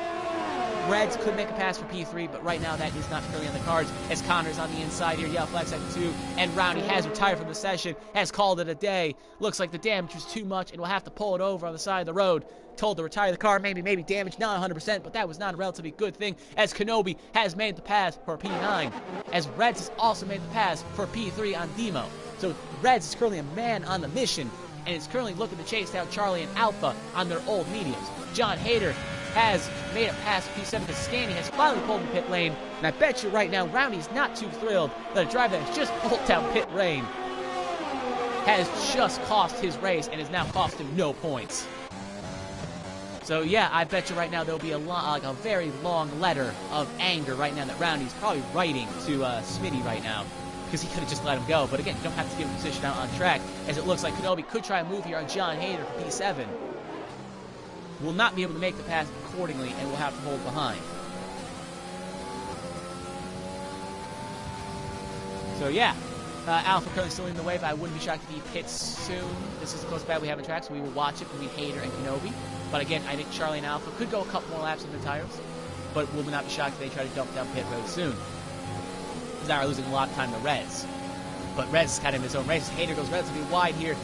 Reds could make a pass for P3, but right now that is not really on the cards, as Connor's on the inside here. Yellow flag second 2, and Roundy has retired from the session, has called it a day. Looks like the damage was too much, and we'll have to pull it over on the side of the road. Told to retire the car, maybe damage, not 100%, but that was not a relatively good thing, as Kenobi has made the pass for P9, as Reds has also made the pass for P3 on Demo. So Reds is currently a man on the mission, and is currently looking to chase down Charlie and Alpha on their old mediums. John Hader has made a pass for P7 because Scanny has finally pulled in pit lane, and I bet you right now Roundy's not too thrilled that a driver that has just pulled down pit lane has just cost his race and has now cost him no points. So yeah, I bet you right now there'll be a very long letter of anger right now that Roundy's probably writing to Smitty right now, because he could have just let him go. But again, you don't have to give him a position out on track, as it looks like Kenobi could try a move here on John Hader for P7. Will not be able to make the pass accordingly, and will have to hold behind. So yeah, Alpha currently still in the way, but I wouldn't be shocked if he pits soon. This is the closest battle we have on track, so we will watch it between Hader and Kenobi. But again, I think Charlie and Alpha could go a couple more laps on the tires, but will not be shocked if they try to dump down pit road soon. Because now we're losing a lot of time to Rez. But Rez is kind of in his own race. Hader goes relatively wide here.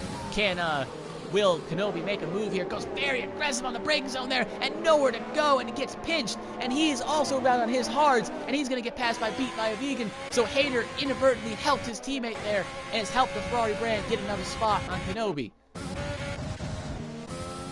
Will Kenobi make a move here? Goes very aggressive on the braking zone there, and nowhere to go, and he gets pinched, and he's also around on his hards, and he's going to get passed by a vegan. So Hader inadvertently helped his teammate there, and has helped the Ferrari brand get another spot on Kenobi.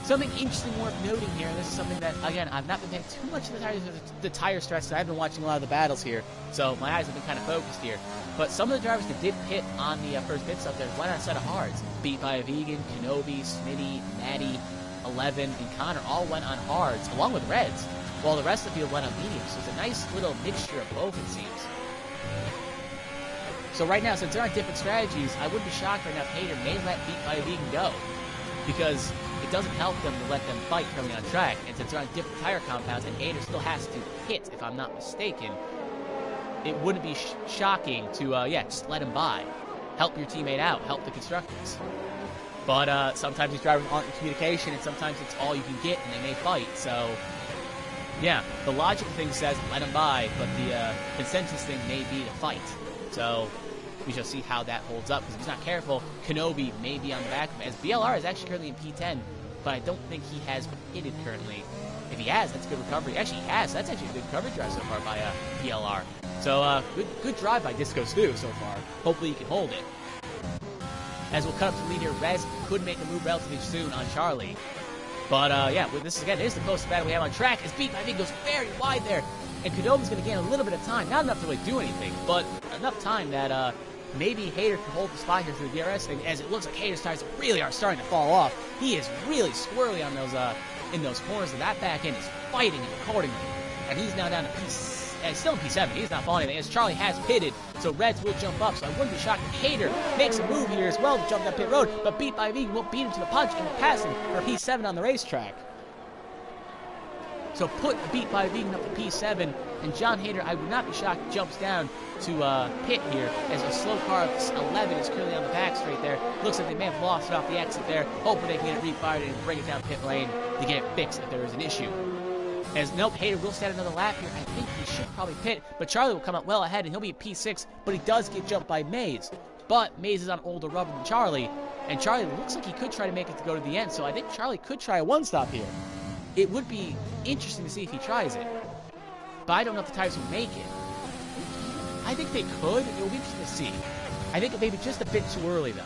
Something interesting worth noting here, and this is something that, again, I've not been paying too much attention to the tire stress. I've been watching a lot of the battles here, so my eyes have been kind of focused here. But some of the drivers that did pit on the first pit stop there went on a set of hards. Beat by a vegan, Kenobi, Smitty, Maddie, 11, and Connor all went on hards, along with Reds, while the rest of the field went on mediums. So it's a nice little mixture of both, it seems. So right now, since they're on different strategies, I wouldn't be shocked right now if Hader may let Beat by a vegan go, because it doesn't help them to let them fight currently on track, and since they're on different tire compounds, and Hader still has to hit, if I'm not mistaken, it wouldn't be shocking to, just let him by. Help your teammate out, help the constructors. But sometimes these drivers aren't in communication, and sometimes it's all you can get, and they may fight, so yeah, the logical thing says let him by, but the consensus thing may be to fight. So we shall see how that holds up, because if he's not careful, Kenobi may be on the back of him, as BLR is actually currently in P10, but I don't think he has pitted currently. If he has, that's good recovery. Actually, he has. That's actually a good recovery drive so far by BLR. So good drive by Disco Stu so far. Hopefully he can hold it. As we'll cut up to the lead here, Rez could make a move relatively soon on Charlie. But this is the closest battle we have on track, as Beat by V goes very wide there, and Kenobi's going to gain a little bit of time. Not enough to really do anything, but enough time that maybe Hader can hold the spot here for the DRS thing, as it looks like Hader's tires really are starting to fall off. He is really squirrely on those in those corners, and that back end is fighting him accordingly. And he's now down to still in P7. He's not falling anything, as Charlie has pitted, so Reds will jump up. So I wouldn't be shocked if Hader makes a move here as well to jump that pit road, but Beat by V won't beat him to the punch and will pass him for P7 on the racetrack. So put Beat by Vegan up to P7, and John Hader, I would not be shocked, jumps down to pit here, as a slow car of 11 is currently on the back straight there. Looks like they may have lost it off the exit there. Hoping they can get it refired and bring it down pit lane to get it fixed if there is an issue. As nope, Hader will stand another lap here. I think he should probably pit, but Charlie will come up well ahead, and he'll be at P6, but he does get jumped by Maze. But Maze is on older rubber than Charlie, and Charlie looks like he could try to make it to go to the end, so I think Charlie could try a one-stop here. It would be interesting to see if he tries it, but I don't know if the tires will make it. I think they could. It will be interesting to see. I think it may be just a bit too early, though.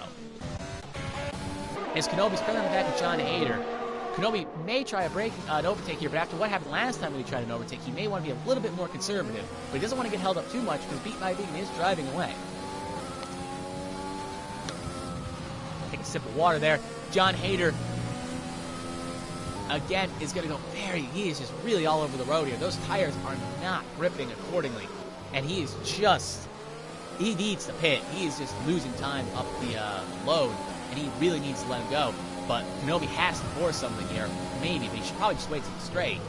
As Kenobi's currently on the back of John Hader, Kenobi may try an overtake here, but after what happened last time when he tried an overtake, he may want to be a little bit more conservative, but he doesn't want to get held up too much, because Beat by Vegan is driving away. a sip of water there. John Hader, again, is going to go he is just really all over the road here. Those tires are not gripping accordingly. And he needs to pit. He is just losing time up the load, and he really needs to let him go. But Kenobi has to force something here, maybe, but he should probably just wait to the straight.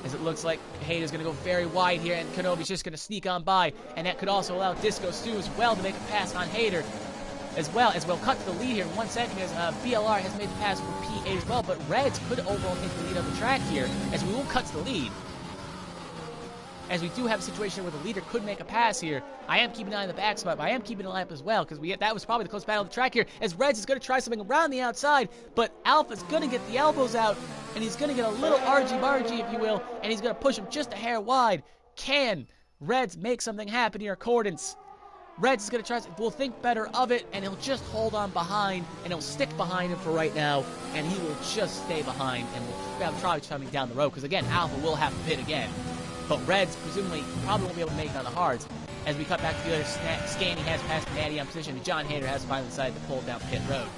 As it looks like Hader's going to go very wide here, and Kenobi's just going to sneak on by, and that could also allow Disco Stu as well to make a pass on Hader, as well as we'll cut to the lead here in 1 second as BLR has made the pass for P8 as well, but Reds could overall take the lead on the track here, as we will cut to the lead. As we do have a situation where the leader could make a pass here. I am keeping an eye on the back spot, but I am keeping an eye up as well, because that was probably the close battle of the track here, as Reds is going to try something around the outside, but Alpha's going to get the elbows out, and he's going to get a little argy-bargy, if you will, and he's going to push him just a hair wide. Can Reds make something happen here, Accordance? Reds is going to will think better of it, and he'll just hold on behind, and he'll stick behind him for right now, and he will just stay behind, and will try coming down the road, because again, Alpha will have to pit again. But Reds, presumably, probably won't be able to make it on the hards. As we cut back to the other, Scanny has passed Maddie on position, and John Hader has finally decided to pull down pit road.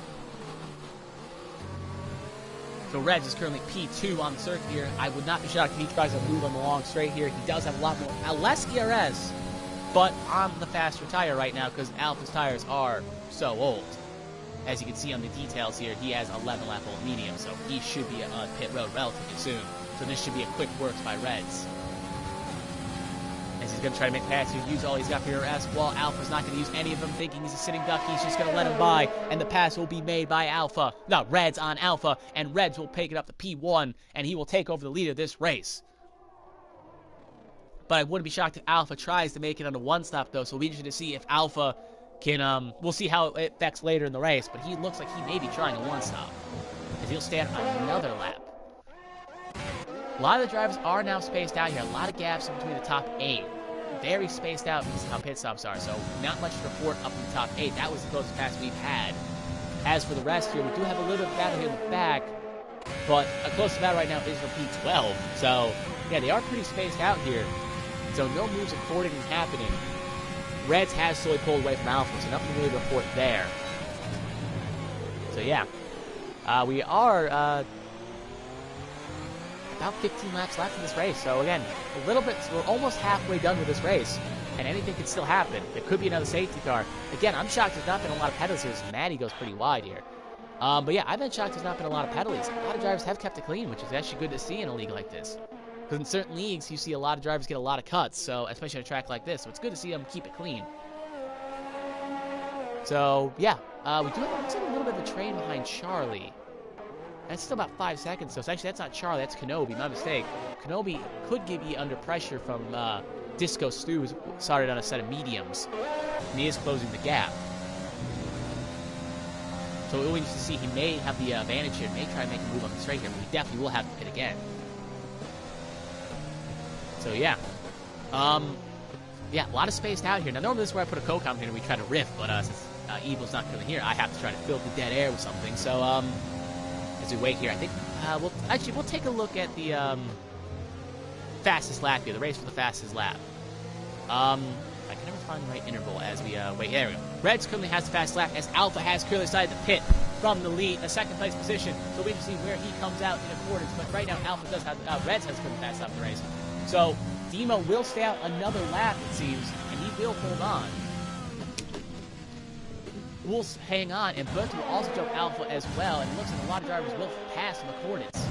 So Reds is currently P2 on the circuit here. I would not be shocked if he tries to move on the long straight here. He does have a lot more, less ERS, but on the faster tire right now because Alpha's tires are so old. As you can see on the details here, he has 11 lap old medium, so he should be on pit road relatively soon. So this should be a quick works by Reds. As he's going to try to make passes, use all he's got for ERS, while Alpha's not going to use any of them, thinking he's a sitting duck. He's just going to let him by, and the pass will be made by Reds on Alpha, and Reds will take it up to P1, and he will take over the lead of this race. But I wouldn't be shocked if Alpha tries to make it on a one-stop, though, so it'll be interesting to see if Alpha can, we'll see how it affects later in the race, but he looks like he may be trying a one-stop, as he'll stay on another lap. A lot of the drivers are now spaced out here. A lot of gaps in between the top 8. Very spaced out because of how pit stops are. So not much to report up in the top 8. That was the closest pass we've had. As for the rest here, we do have a little bit of battle here in the back. But a closest battle right now is for P12. So, yeah, they are pretty spaced out here. So no moves accordingly happening. Reds has slowly pulled away from Alpha, so nothing really to report there. So, yeah. We are... about 15 laps left in this race. So again, a little bit, we're almost halfway done with this race, and anything can still happen. There could be another safety car. Again, I'm shocked there's not been a lot of penalties here, as Maddie goes pretty wide here. But yeah, I've been shocked there's not been a lot of penalties. A lot of drivers have kept it clean, which is actually good to see in a league like this. Because in certain leagues, you see a lot of drivers get a lot of cuts, so especially on a track like this. So it's good to see them keep it clean. So yeah, we do have looks like a little bit of a train behind Charlie. That's still about 5 seconds, so actually that's not Charlie, that's Kenobi, my mistake. Kenobi could give you under pressure from Disco Stu, who started on a set of mediums, and he is closing the gap. So we'll need to see, he may have the advantage here, may try to make a move on the straight here, but he definitely will have to pit again. So yeah. Yeah, a lot of spaced out here. Now normally this is where I put a co-com here and we try to riff, but since Evil's not currently here, I have to try to fill the dead air with something, so as we wait here, I think we'll take a look at the fastest lap here, the race for the fastest lap. I can never find the right interval as we wait. There we go. Reds currently has the fastest lap as Alpha has currently decided to pit from the lead, a second place position. So we can see where he comes out in accordance. But right now, Alpha does have Reds has currently fast lap of the race. So Demo will stay out another lap, it seems, and he will hold on. Will hang on, and Bert will also jump Alpha as well, and it looks like a lot of drivers will pass in the coordinates.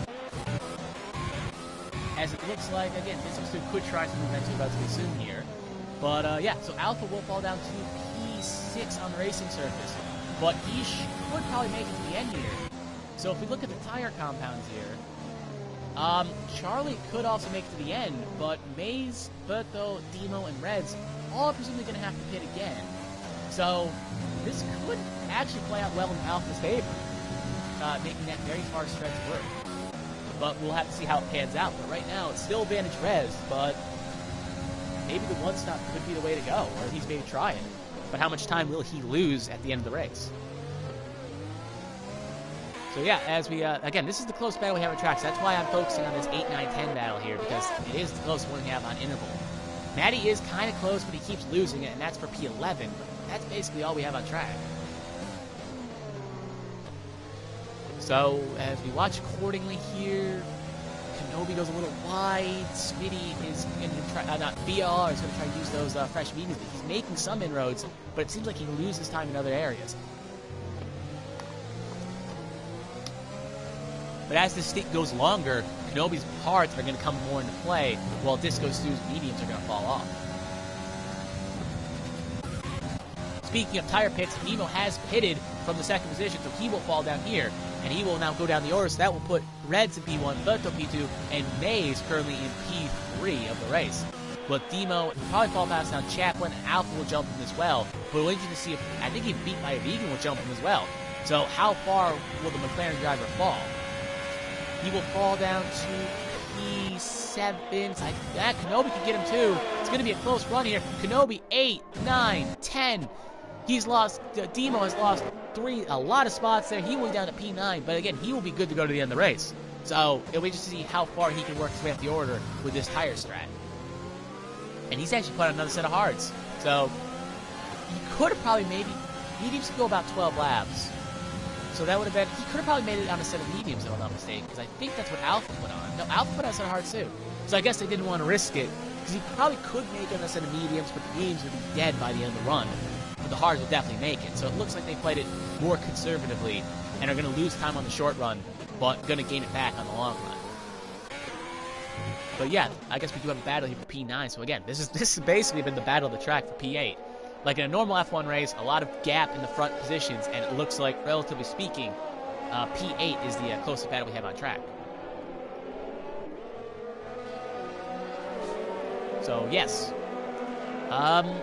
As it looks like, again, Disco could try to move into relatively soon here. But, yeah, so Alpha will fall down to P6 on the racing surface, but he would probably make it to the end here. So if we look at the tire compounds here, Charlie could also make it to the end, but Maze, Berto, Demo, and Reds all are presumably going to have to pit again. So this could actually play out well in Alpha's favor, making that very far stretch work. But we'll have to see how it pans out. But right now, it's still advantage Rez, but maybe the one-stop could be the way to go, or at least maybe try it. But how much time will he lose at the end of the race? So yeah, as we, again, this is the close battle we have on tracks. That's why I'm focusing on this 8, 9, 10 battle here, because it is the closest one we have on interval. Maddie is kind of close, but he keeps losing it, and that's for P11. That's basically all we have on track. So, as we watch accordingly here, Kenobi goes a little wide. Smitty is going to try, not BR, is going to try to use those fresh mediums. He's making some inroads, but it seems like he loses time in other areas. But as this stick goes longer, Kenobi's parts are going to come more into play, while Disco Stew's mediums are going to fall off. Speaking of tire pits, Nemo has pitted from the second position, so he will fall down here. And he will now go down the order, so that will put Reds in P1, Berto P2, and Mays currently in P3 of the race. But Demo will probably fall past down Chaplin, and Alpha will jump him as well. But we're waiting to see if, I think he beat by a Vegan will jump him as well. So how far will the McLaren driver fall? He will fall down to P7. Kenobi can get him too. It's going to be a close run here. Kenobi 8, 9, 10. He's lost, Demo has lost a lot of spots there. He went down to P9, but again, he will be good to go to the end of the race. So it'll be just to see how far he can work his way up the order with this tire strat. And he's actually put on another set of hards. So he could have probably mediums could go about 12 laps. So that would have been, he could have probably made it on a set of mediums, if I'm not mistaken, because I think that's what Alpha put on. No, Alpha put on a set of hards too. So I guess they didn't want to risk it, because he probably could make it on a set of mediums, but the mediums would be dead by the end of the run. But the hards will definitely make it. So it looks like they played it more conservatively and are going to lose time on the short run, but going to gain it back on the long run. But yeah, I guess we do have a battle here for P9. So again, this has basically been the battle of the track for P8. Like in a normal F1 race, a lot of gap in the front positions, and it looks like, relatively speaking, P8 is the closest battle we have on track. So yes, P8.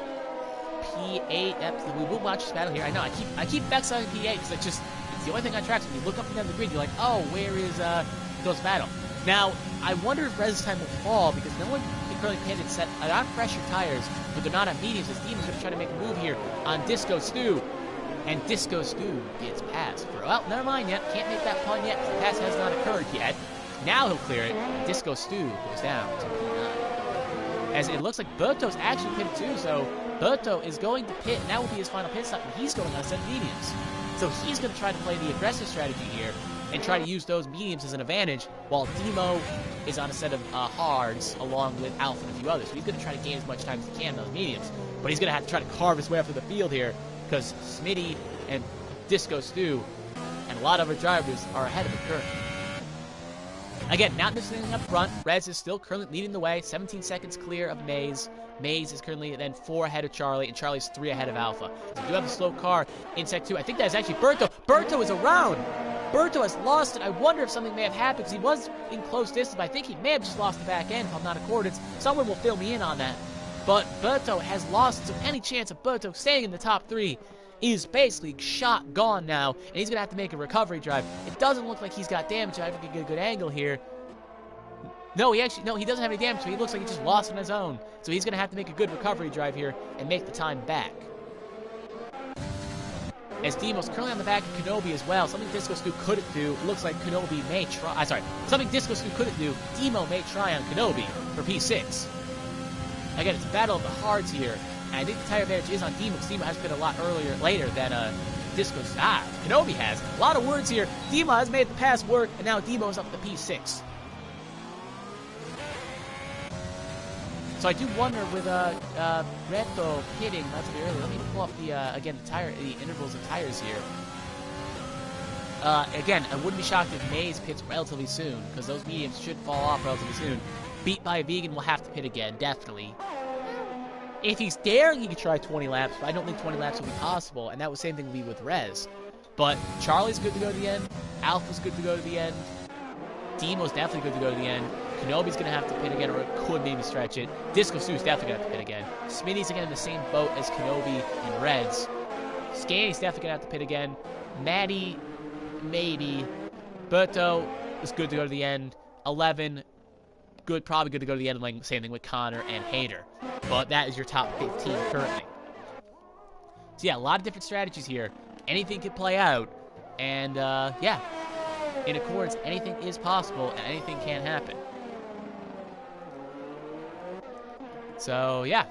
We will watch this battle here. I know I keep backsliding P8 because it's the only thing on track. So when you look up and down the grid, you're like, oh, where is Ghost Battle? Now I wonder if Res time will fall because no one currently pitted set on pressure tires, but they're not on mediums. As Demon's going to try to make a move here on Disco Stew, and Disco Stew gets passed. Well, never mind yet. Can't make that pun yet. The pass has not occurred yet. Now he'll clear it. And Disco Stew goes down to P9. As it looks like Berto's actually pitted too, so Berto is going to pit, and that will be his final pit stop, and he's going on a set of mediums. So he's going to try to play the aggressive strategy here and try to use those mediums as an advantage, while Demo is on a set of hards along with Alpha and a few others. So he's going to try to gain as much time as he can on those mediums, but he's going to have to try to carve his way up through the field here because Smitty and Disco Stew and a lot of other drivers are ahead of him currently. Again, not necessarily up front. Rez is still currently leading the way, 17 seconds clear of Maze. Maze is currently then 4 ahead of Charlie, and Charlie's 3 ahead of Alpha. So we do have a slow car in Sec 2. I think that is actually Berto. Berto is around. Berto has lost it. I wonder if something may have happened because he was in close distance, but I think he may have just lost the back end if I'm not in accordance. Someone will fill me in on that. But Berto has lost, so any chance of Berto staying in the top 3 is basically gone now, and he's going to have to make a recovery drive. It doesn't look like he's got damage. I can get a good angle here. No, he doesn't have any damage, so he looks like he just lost on his own. So he's going to have to make a good recovery drive here and make the time back. As Demo's currently on the back of Kenobi as well. Something Disco Stew couldn't do. Looks like Kenobi may try. Something Disco Stew couldn't do. Demo may try on Kenobi for P6. Again, it's a battle of the hards here. And I think the tire advantage is on Demo, because Demo has been a lot later than Disco Stew. Kenobi has. A lot of words here. Demo has made the pass work, and now Demo is up to P6. So I do wonder with Reto pitting relatively early. Let me pull up the the intervals of tires here. Again, I wouldn't be shocked if Maze pits relatively soon, because those mediums should fall off relatively soon. Beat by a Vegan will have to pit again, definitely. If he's daring, he could try 20 laps, but I don't think 20 laps will be possible, and that was the same thing would be with Rez. But Charlie's good to go to the end. Alpha's good to go to the end. Demo's definitely good to go to the end. Kenobi's going to have to pit again, or could maybe stretch it. Disco Stew's definitely going to have to pit again. Smitty's again in the same boat as Kenobi and Reds. Scanny's definitely going to have to pit again. Maddie, maybe. Berto is good to go to the end. 11, probably good to go to the end. Like same thing with Connor and Hader. But that is your top 15 currently. So yeah, a lot of different strategies here. Anything could play out. And yeah, in accordance, anything is possible and anything can happen. So yeah,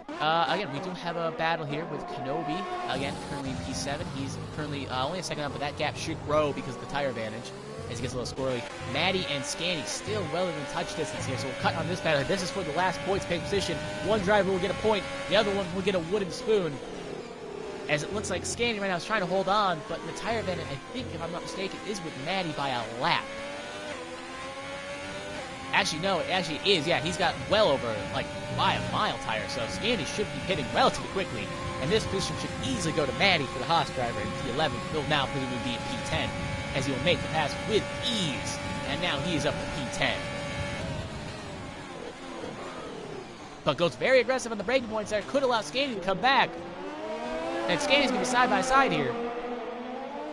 again, we do have a battle here with Kenobi. Again, currently in P7. He's currently only a second up, but that gap should grow because of the tire advantage. as he gets a little squirrely. Maddie and Scanny still well within touch distance here, so we'll cut on this battle. This is for the last points paid position. One driver will get a point, the other one will get a wooden spoon. As it looks like Scanny right now is trying to hold on, but the tire advantage, I think, if I'm not mistaken, is with Maddie by a lap. Actually, no, it actually is. Yeah, he's got well over, like, by a mile tire, so Scanny should be hitting relatively quickly. And this position should easily go to Maddie for the Haas driver in P11. He'll now presumably be in P10, as he will make the pass with ease. And now he is up to P10. But goes very aggressive on the braking points there. Could allow Scanny to come back. And Scanny's going to be side by side here.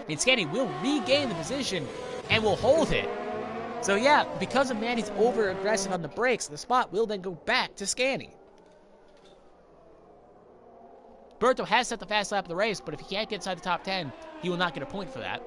And Scanny will regain the position and will hold it. So yeah, because of Maddie's over-aggressive on the brakes, the spot will then go back to Scanny. Berto has set the fast lap of the race, but if he can't get inside the top 10, he will not get a point for that.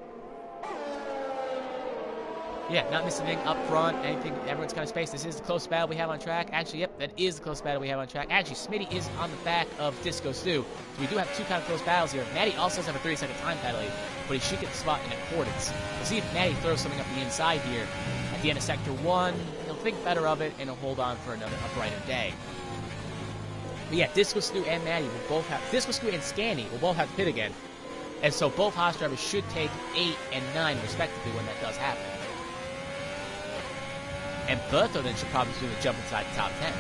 Yeah, not missing anything up front, anything, everyone's kind of spaced. This is the closest battle we have on track. Actually, yep, that is the closest battle we have on track. Actually, Smitty is on the back of Disco Stu. So we do have two kind of close battles here. Maddie also does have a 30-second time penalty, but he should get the spot in accordance. We'll see if Maddie throws something up the inside here. At the end of Sector 1, he'll think better of it, and he'll hold on for a brighter day. But yeah, Disco Stu and Maddie will both have, Disco Stu and Scanny will both have to pit again. And so both Haas drivers should take 8 and 9 respectively when that does happen. And Berto then should probably do the jump inside the top 10.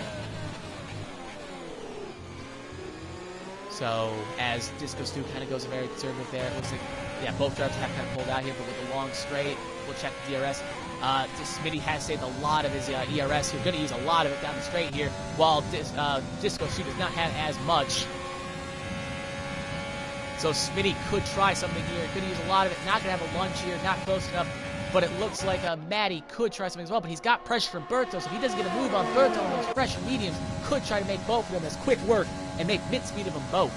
So as Disco Stu kind of goes very conservative there, it looks like, yeah, both drivers have kind of pulled out here, but with a long straight, we'll check the DRS. Smitty has saved a lot of his ERS here. Going to use a lot of it down the straight here, while Disco Stu does not have as much. So Smitty could try something here. Could use a lot of it. Not going to have a lunge here. Not close enough. But it looks like Maddie could try something as well. But he's got pressure from Berto, so if he doesn't get a move on Berto on those pressure mediums, could try to make both of them as quick work and make mid-speed of them both.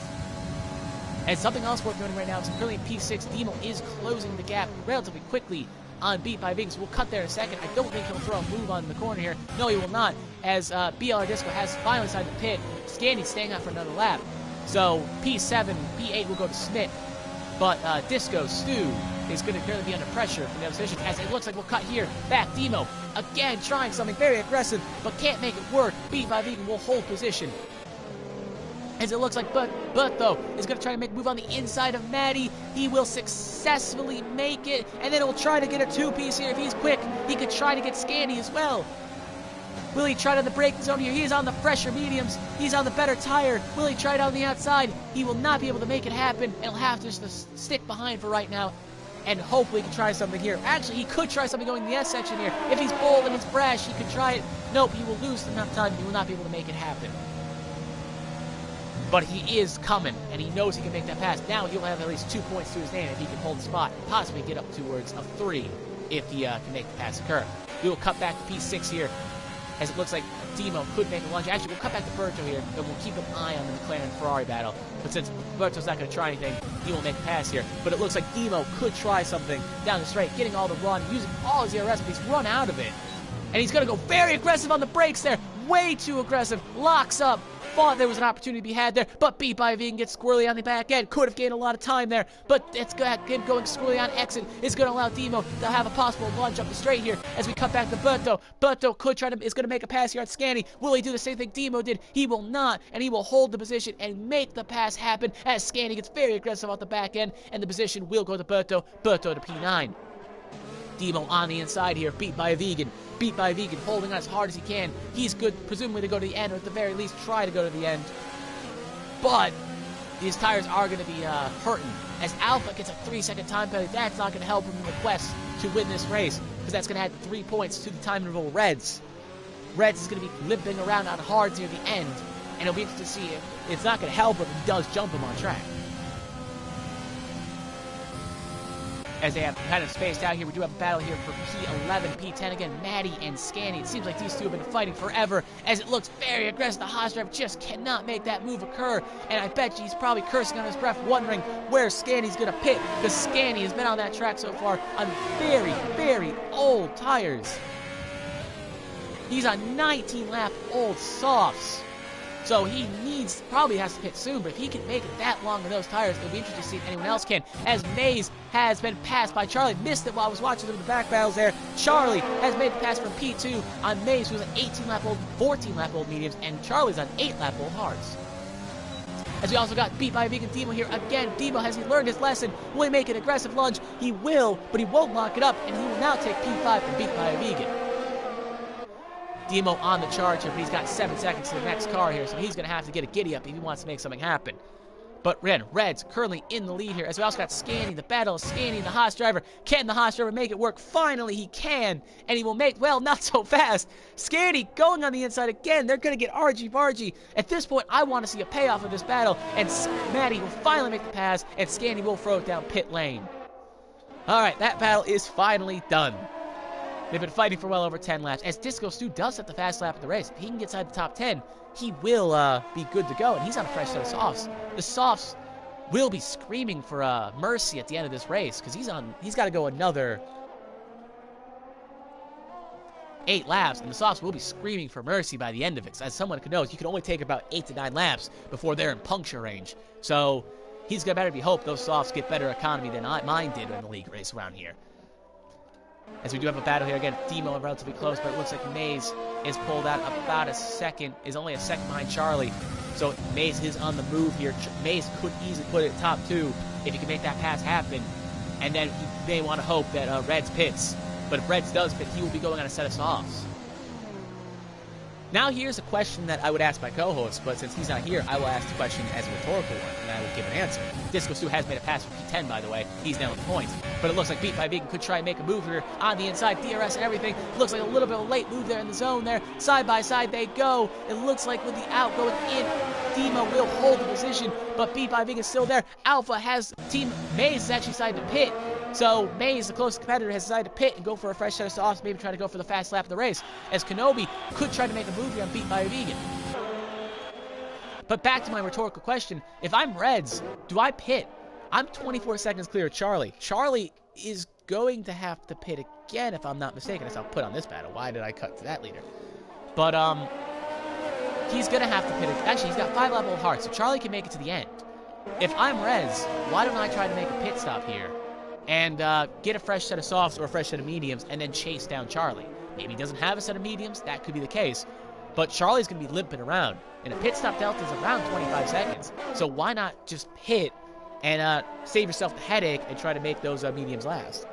And something else worth noting right now is currently in P6, Demo is closing the gap relatively quickly on Beat by Vegas. We'll cut there in a second. I don't think he'll throw a move on the corner here. No, he will not, as BLR Disco has finally decided to pit. Scanny staying out for another lap. So P7, P8 will go to Smith. But Disco Stu is going to currently be under pressure from the other position, as it looks like we'll cut here. Back Demo, again trying something very aggressive, but can't make it work. Beat by Vegan will hold position. As it looks like Berto is going to try to make a move on the inside of Maddie. He will successfully make it, and then he'll try to get a two-piece here. If he's quick, he could try to get Scanny as well. Will he try to the braking zone here? He is on the fresher mediums. He's on the better tire. Will he try it on the outside? He will not be able to make it happen. And he'll have to just stick behind for right now. And hopefully he can try something here. Actually, he could try something going in the S section here. If he's bold and he's brash, he could try it. Nope, he will lose enough time. He will not be able to make it happen. But he is coming, and he knows he can make that pass. Now he'll have at least 2 points to his name if he can hold the spot. Possibly get up towards a 3 if he can make the pass occur. We will cut back to P6 here, as it looks like Demo could make a lunge. Actually, we'll cut back to Berto here, and we'll keep an eye on the McLaren-Ferrari battle. But since Berto's not going to try anything, he won't make a pass here. But it looks like Demo could try something down the straight, getting all the run, using all his ERS, but he's run out of it. And he's going to go very aggressive on the brakes there. Way too aggressive. Locks up. Thought there was an opportunity to be had there, but Beat by Vegan gets squirrely on the back end. Could have gained a lot of time there, but it's him going squirrely on exit is going to allow Demo to have a possible lunge up the straight here as we cut back to Berto. Berto is going to make a pass here at Scanny. Will he do the same thing Demo did? He will not, and he will hold the position and make the pass happen as Scanny gets very aggressive off the back end, and the position will go to Berto. Berto to P9. Demo on the inside here, Beat by Vegan. Beat by Vegan, holding on as hard as he can. He's good, presumably, to go to the end, or at the very least, try to go to the end. But these tires are going to be hurting. As Alpha gets a 3-second time penalty, that's not going to help him in the quest to win this race, because that's going to add 3 points to the time interval Reds. Reds is going to be limping around on hards near the end, and it'll be interesting to see if it's not going to help him if he does jump him on track. As they have kind of spaced out here, we do have a battle here for P11, P10 again, Maddie and Scanny. It seems like these two have been fighting forever, as it looks very aggressive. The Haas driver just cannot make that move occur, and I bet he's probably cursing on his breath, wondering where Scanny's going to pit, because Scanny has been on that track so far on very, very old tires. He's on 19-lap old softs.
So he probably has to pit soon, but if he can make it that long in those tires, it'll be interesting to see if anyone else can. As Mays has been passed by Charlie. Missed it while I was watching them in the back battles there. Charlie has made the pass from P2 on Mays, who's an 18-lap-old, 14-lap-old mediums, and Charlie's on 8-lap-old hards. As we also got beat by Vegan Demo here again. Demo, has he learned his lesson? Will he make an aggressive lunge? He will, but he won't lock it up, and he will now take P5 from beat by a Vegan. Demo on the charge here, but he's got 7 seconds to the next car here, so he's going to have to get a giddy up if he wants to make something happen. But again, Red's currently in the lead here, as we also got Scanny, the battle of Scanny, the Haas driver. Can the Haas driver make it work? Finally, he can, and he will make, well, not so fast. Scanny going on the inside again. They're going to get argy-bargy. At this point, I want to see a payoff of this battle, and Maddie will finally make the pass, and Scanny will throw it down pit lane. All right, that battle is finally done. They've been fighting for well over 10 laps. As Disco Stu does set the fast lap of the race, if he can get inside the top 10, he will be good to go, and he's on a fresh set of softs. The softs will be screaming for mercy at the end of this race, because he's got to go another 8 laps, and the softs will be screaming for mercy by the end of it. As someone knows, you can only take about 8 to 9 laps before they're in puncture range. So he's got better be hope those softs get better economy than mine did in the league race around here. As we do have a battle here again, Demo relatively close, but it looks like Mays is pulled out about a second, is only a second behind Charlie. So Mays is on the move here. Mays could easily put it top 2 if he can make that pass happen. And then he may want to hope that Reds pits. But if Reds does pit, he will be going on a set of softs. Now here's a question that I would ask my co-host, but since he's not here, I will ask the question as a rhetorical one, and I will give an answer. Disco Stu has made a pass for P10, by the way. He's now with points. But it looks like Beat by Vegan could try and make a move here on the inside. DRS and everything. Looks like a little bit of a late move there in the zone there. Side by side they go. It looks like with the out going in, Demo will hold the position, but Beat by Vegan is still there. Alpha has Team Mays has actually decided to pit. So Mays, the closest competitor, has decided to pit and go for a fresh set of softs, maybe try to go for the fast lap of the race, as Kenobi could try to make a move here on Beat by a Vegan. But back to my rhetorical question, if I'm Reds, do I pit? I'm 24 seconds clear of Charlie. Charlie is going to have to pit again, if I'm not mistaken, as I'll put on this battle. Why did I cut to that leader? But, he's going to have to pit. Actually, he's got 5 level hearts, so Charlie can make it to the end. If I'm Reds, why don't I try to make a pit stop here? And get a fresh set of softs or a fresh set of mediums, and then chase down Charlie. Maybe he doesn't have a set of mediums, that could be the case. But Charlie's going to be limping around, and a pit stop delta is around 25 seconds. So why not just pit and save yourself the headache and try to make those mediums last?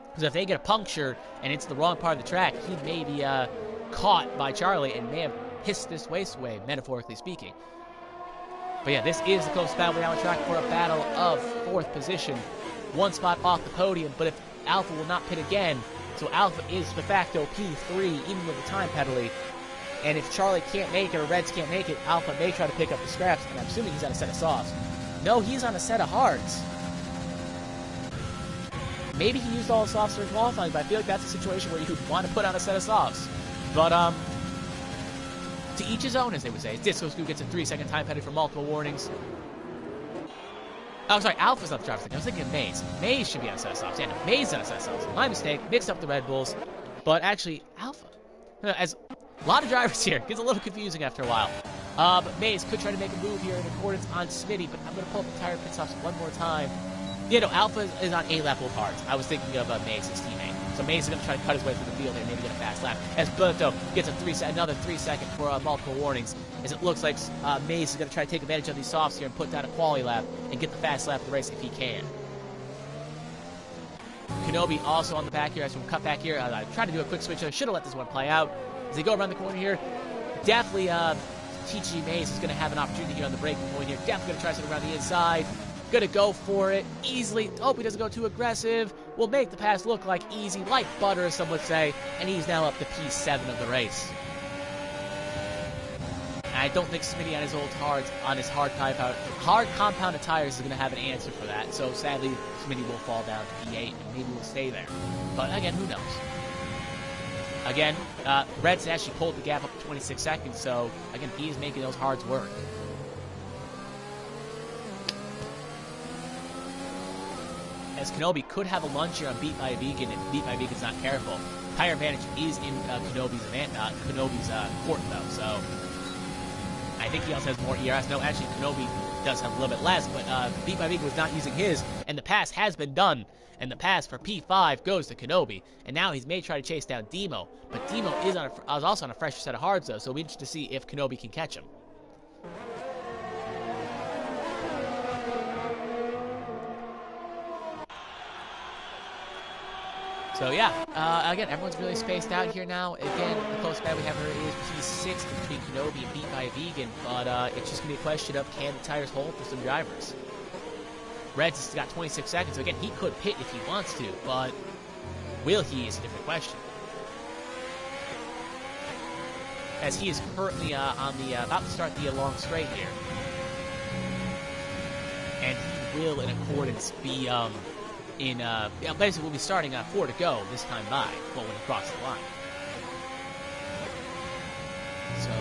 Because if they get a puncture and it's the wrong part of the track, he may be caught by Charlie and may have hissed this race away, metaphorically speaking. But yeah, this is the closest battle we have on track for a battle of 4th position. 1 spot off the podium, but if Alpha will not pit again, so Alpha is de facto P3, even with the time penalty. And if Charlie can't make it or Reds can't make it, Alpha may try to pick up the scraps, and I'm assuming he's on a set of softs. No, he's on a set of hards. Maybe he used all the softs for qualifying, but I feel like that's a situation where you want to put on a set of softs. But, to each his own, as they would say. Disco Scoop gets a 3-second time penalty for multiple warnings. Oh, sorry, Alpha's not the driver's thing. I was thinking of Mays. Mays should be on a set of softs. Yeah, no, Mays is on a set of softs. My mistake. Mixed up the Red Bulls. But actually, Alpha. As a lot of drivers here. Gets a little confusing after a while. But Mays could try to make a move here in accordance on Smitty, but I'm going to pull up the tire pit stops one more time. Yeah, no, Alpha is on 8-lap parts. I was thinking of Mays' teammate. So Mays is going to try to cut his way through the field here and maybe get a fast lap. As Berto gets another 3-second for multiple warnings. As it looks like Mays is going to try to take advantage of these softs here and put down a quality lap and get the fast lap of the race if he can. Kenobi also on the back here. As we cut back here, I tried to do a quick switch. I should have let this one play out. As they go around the corner here, definitely TG Mays is going to have an opportunity here on the braking point here. Definitely going to try something around the inside. Gonna go for it easily. Hope he doesn't go too aggressive. Will make the pass look like easy, like butter, as some would say. And he's now up to P7 of the race. And I don't think Smitty on his old hards, on his hard compounded tires, is gonna have an answer for that. So sadly, Smitty will fall down to P8 and maybe will stay there. But again, who knows? Again, Reds actually pulled the gap up to 26 seconds. So again, he is making those hards work. As Kenobi could have a lunge here on Beat by a Vegan if Beat by a Vegan's not careful. Tire advantage is in Kenobi's court, though, so
think he also has more ERS. No, actually, Kenobi does have a little bit less, but Beat by Vegan was not using his, and the pass has been done. And the pass for P5 goes to Kenobi. And now he's may try to chase down Demo. But Demo is also on a fresher set of hards, though, so it'll be interesting to see if Kenobi can catch him. So yeah, again, everyone's really spaced out here now. Again, the closest battle we have here is P6 between Kenobi and Beat by Vegan, but it's just going to be a question of can the tires hold for some drivers. Reds has got 26 seconds, so again, he could pit if he wants to, but will he is a different question. As he is currently on the about to start the long straight here. And he will, in accordance, be basically we'll be starting 4 to go this time by, well, when he crosses the line. So,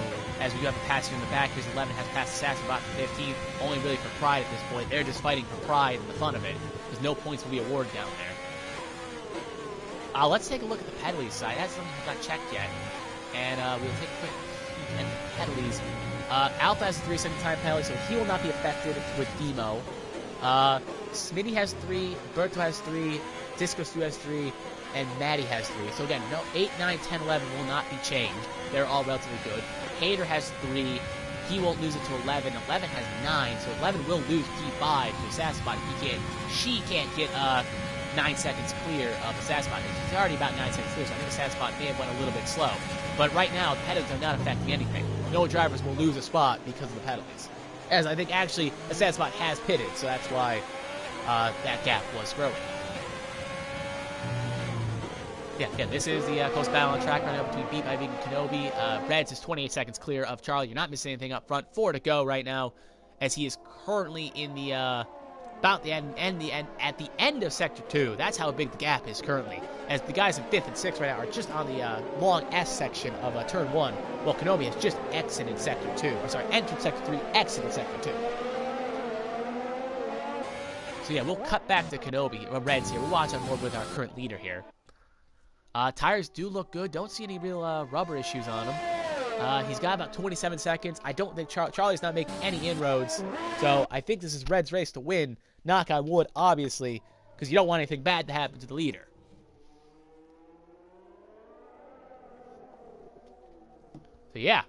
as we do have a pass here in the back, here's 11 has passed Assassinbot for 15th, only really for pride at this point. They're just fighting for pride and the fun of it, because no points will be awarded down there. Let's take a look at the penalties side. That's something we've not checked yet. And we'll take a quick peek at the penalties. Alpha has a 3-second time penalty, so he will not be affected with Demo. Smitty has 3, Berto has 3, Disco Stu has 3, and Maddie has 3. So again, no 8, 9, 10, 11 will not be changed. They're all relatively good. Hater has 3. He won't lose it to 11. 11 has 9, so 11 will lose P5 to Assassinbot. She can't get 9 seconds clear of Assassinbot. She's already about 9 seconds clear, so I think Assassinbot may have went a little bit slow. But right now, the penalties are not affecting anything. No drivers will lose a spot because of the penalties. As I think actually Assassinbot has pitted, so that's why that gap was growing. Yeah, again, this is the close battle on track right now between Beat by Vegan and Kenobi. Reds is 28 seconds clear of Charlie. You're not missing anything up front. 4 to go right now, as he is currently in the at the end of Sector 2. That's how big the gap is currently. As the guys in 5th and 6th right now are just on the long S section of Turn 1, while Kenobi has just exited Sector 2. Or sorry, entered Sector 3, exited Sector 2. So yeah, we'll cut back to Kenobi, Reds here. We'll watch on board with our current leader here. Tires do look good. Don't see any real rubber issues on him. He's got about 27 seconds. I don't think Charlie's not making any inroads. So I think this is Red's race to win. Knock on wood, obviously, because you don't want anything bad to happen to the leader. So yeah,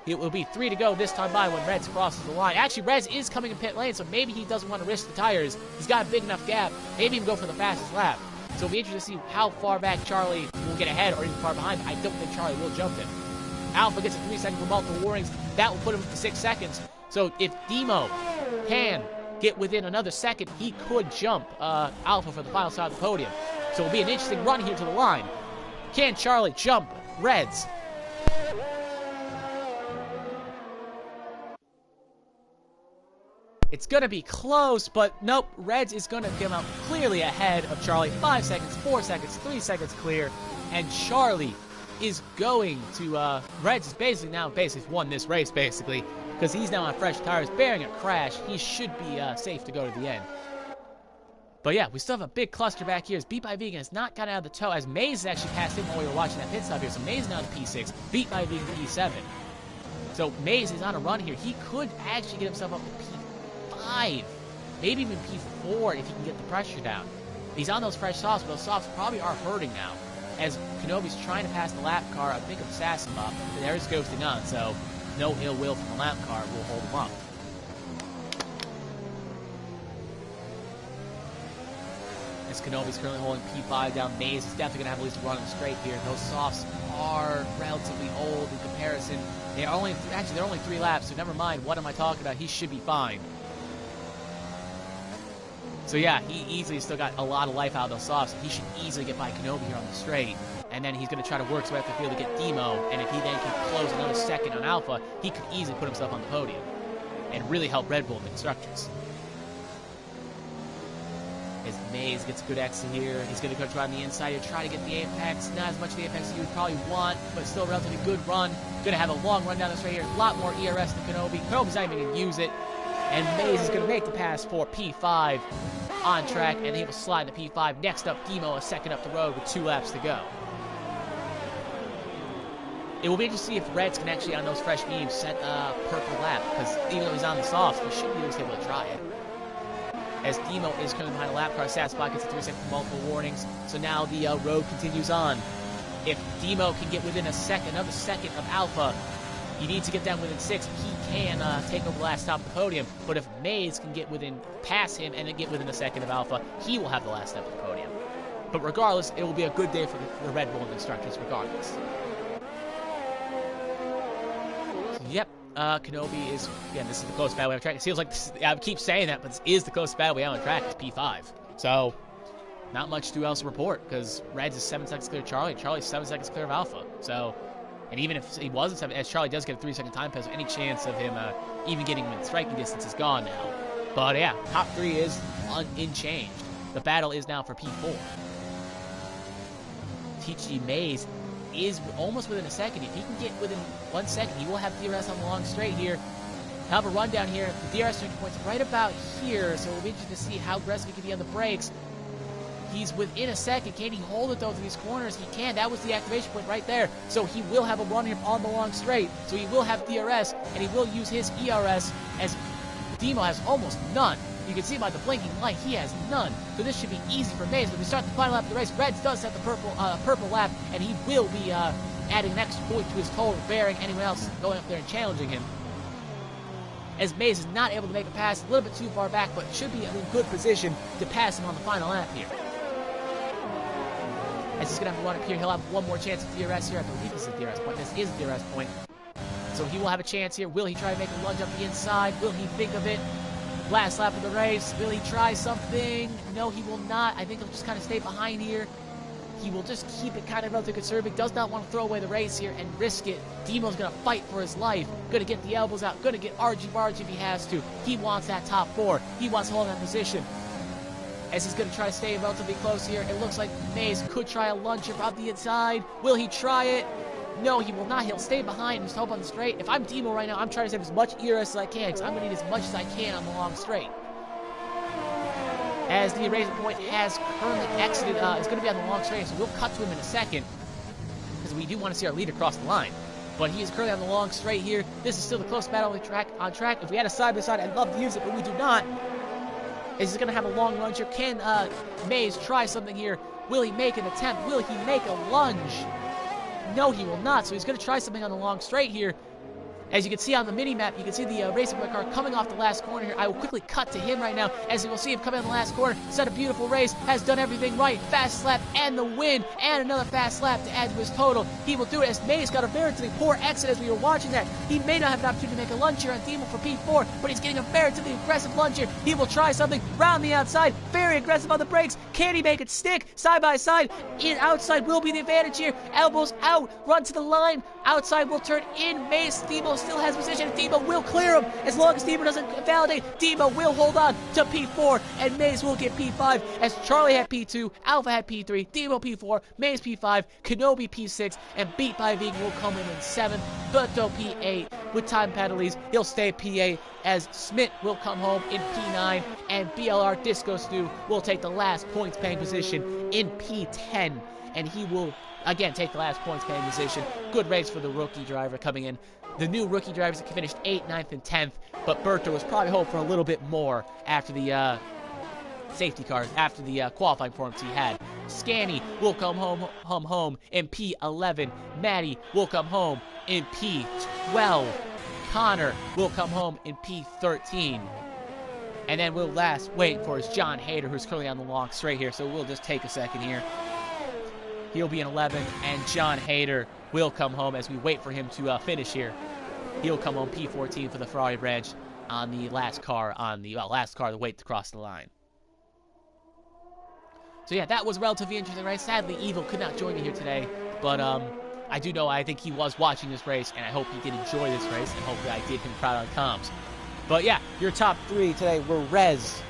it will be 3 to go this time by when Reds crosses the line. Actually, Reds is coming in pit lane, so maybe he doesn't want to risk the tires. He's got a big enough gap. Maybe even go for the fastest lap. So it'll be interesting to see how far back Charlie will get ahead or even far behind. I don't think Charlie will jump him. Alpha gets a 3-second for multiple warnings. That will put him to 6 seconds. So if Demo can get within another second, he could jump Alpha for the final side of the podium. So it'll be an interesting run here to the line. Can Charlie jump Reds? It's going to be close, but nope. Reds is going to come out clearly ahead of Charlie. 5 seconds, 4 seconds, 3 seconds clear. And Charlie is going to... Reds is basically won this race, basically. Because he's now on fresh tires, bearing a crash. He should be safe to go to the end. But yeah, we still have a big cluster back here. As Beat by Vegan has not gotten out of the tow. As Maze actually passed him while we were watching that pit stop here. So Maze is now the P6. Beat by Vegan P7. So Maze is on a run here. He could actually get himself up to P5. Maybe even P4 if he can get the pressure down. He's on those fresh softs, but those softs probably are hurting now. As Kenobi's trying to pass the lap car, I think of Assassinbot, but there is ghosting on, so no ill will from the lap car will hold him up. As Kenobi's currently holding P5 down, Maze is definitely going to have at least a run in the straight here. Those softs are relatively old in comparison. They're only 3 laps, so never mind. What am I talking about? He should be fine. So yeah, he easily still got a lot of life out of those softs. He should easily get by Kenobi here on the straight. And then he's going to try to work his way up the field to get Demo. And if he then can close another second on Alpha, he could easily put himself on the podium. And really help Red Bull in the constructors. As Maze gets a good exit here, he's going to go try on the inside here, try to get the apex. Not as much of the apex as you would probably want, but still a relatively good run. Going to have a long run down this right here. A lot more ERS than Kenobi. Kenobi's not even going to use it. And Maze is going to make the pass for P5 on track, and he will slide to P5. Next up, Demo, a second up the road with 2 laps to go. It will be interesting to see if Reds can actually, on those fresh beams, set a purple lap, because even though he's on the softs, he should be at least able to try it. As Demo is coming behind a lap car, stat spot gets a 3 second multiple warnings, so now the road continues on. If Demo can get within another second of Alpha, he needs to get down within 6. He can take over the last stop of the podium, but if Mays can get past him and then get within a second of Alpha, he will have the last step of the podium. But regardless, it will be a good day for the Red Bull and the constructors regardless. Yep, Kenobi is, again, this is the closest battle we have on track. It feels like I keep saying that, but this is the closest battle we have on track. It's P5. So, not much to else report, because Reds is 7 seconds clear of Charlie. Charlie's 7 seconds clear of Alpha. So, and even if he wasn't 7, as Charlie does get a 3 second time penalty, so any chance of him even getting within striking distance is gone now. But yeah, top 3 is unchanged. The battle is now for P4. TG Mays is almost within a second. If he can get within 1 second, he will have DRS on the long straight here. Have a rundown here. The DRS turning point's right about here, so it'll be interesting to see how aggressive he can be on the brakes. He's within a second. Can he hold it, though, to these corners? He can. That was the activation point right there. So he will have a run here on the long straight. So he will have DRS, and he will use his ERS, as Demo has almost none. You can see by the blinking light, he has none. So this should be easy for Mays. When we start the final lap of the race, Reds does set the purple lap, and he will be adding an extra point to his total, bearing anyone else going up there and challenging him. As Mays is not able to make a pass, a little bit too far back, but should be in good position to pass him on the final lap here. As he's going to have to run up here, he'll have one more chance at DRS here. I believe this is a DRS point. This is a DRS point. So he will have a chance here. Will he try to make a lunge up the inside? Will he think of it? Last lap of the race. Will he try something? No, he will not. I think he'll just kind of stay behind here. He will just keep it kind of relatively conservative. Does not want to throw away the race here and risk it. Demo's going to fight for his life. Going to get the elbows out. Going to get argy-bargy if he has to. He wants that top 4. He wants to hold that position. As he's going to try to stay relatively close here. It looks like Mays could try a lunge from the inside. Will he try it? No, he will not. He'll stay behind and just hope on the straight. If I'm Demo right now, I'm trying to save as much ERS as I can, because I'm going to need as much as I can on the long straight. As the Racing Point has currently exited, it's going to be on the long straight, so we'll cut to him in a second, because we do want to see our lead across the line. But he is currently on the long straight here. This is still the close battle on track. If we had a side-by-side, I'd love to use it, but we do not. Is he going to have a long lunge here? Can Mays try something here? Will he make an attempt? Will he make a lunge? No, he will not, so he's going to try something on the long straight here. As you can see on the mini-map, you can see the Racing Point car coming off the last corner here. I will quickly cut to him right now, as you will see him coming on the last corner. Set a beautiful race, has done everything right. Fast lap and the win, and another fast lap to add to his total. He will do it as Mays got a relatively poor exit as we were watching that. He may not have an opportunity to make a lunge here on Demo for P4, but he's getting a relatively aggressive lunge here. He will try something round the outside, very aggressive on the brakes. Can he make it stick? Side by side, outside will be the advantage here. Elbows out, run to the line. Outside will turn in. Mays, Demo still has position. Demo will clear him. As long as Demo doesn't validate, Demo will hold on to P4, and Mays will get P5, as Charlie had P2, Alpha had P3, Demo P4, Mays P5, Kenobi P6, and Beat by Vegan will come in 7th, Berto P8. With time penalties, he'll stay P8, as Smith will come home in P9, and BLR Disco Stew will take the last points paying position in P10, and he will again take the last points paying position. Good race for the rookie driver coming in. The new rookie drivers finished 8th, 9th, and 10th, but Berto was probably hoping for a little bit more after the safety cars, after the qualifying performance he had. Scanny will come home in P11. Maddie will come home in P12. Connor will come home in P13. And then we'll last wait for is John Hader, who's currently on the long straight here, so we'll just take a second here. He'll be in 11th, and John Hader will come home as we wait for him to finish here. He'll come home P14 for the Ferrari branch on the last car to wait to cross the line. So yeah, that was a relatively interesting race. Sadly, Evil could not join me here today, but I think he was watching this race, and I hope he did enjoy this race, and hopefully I did him proud on comms. But yeah, your top 3 today were Rez,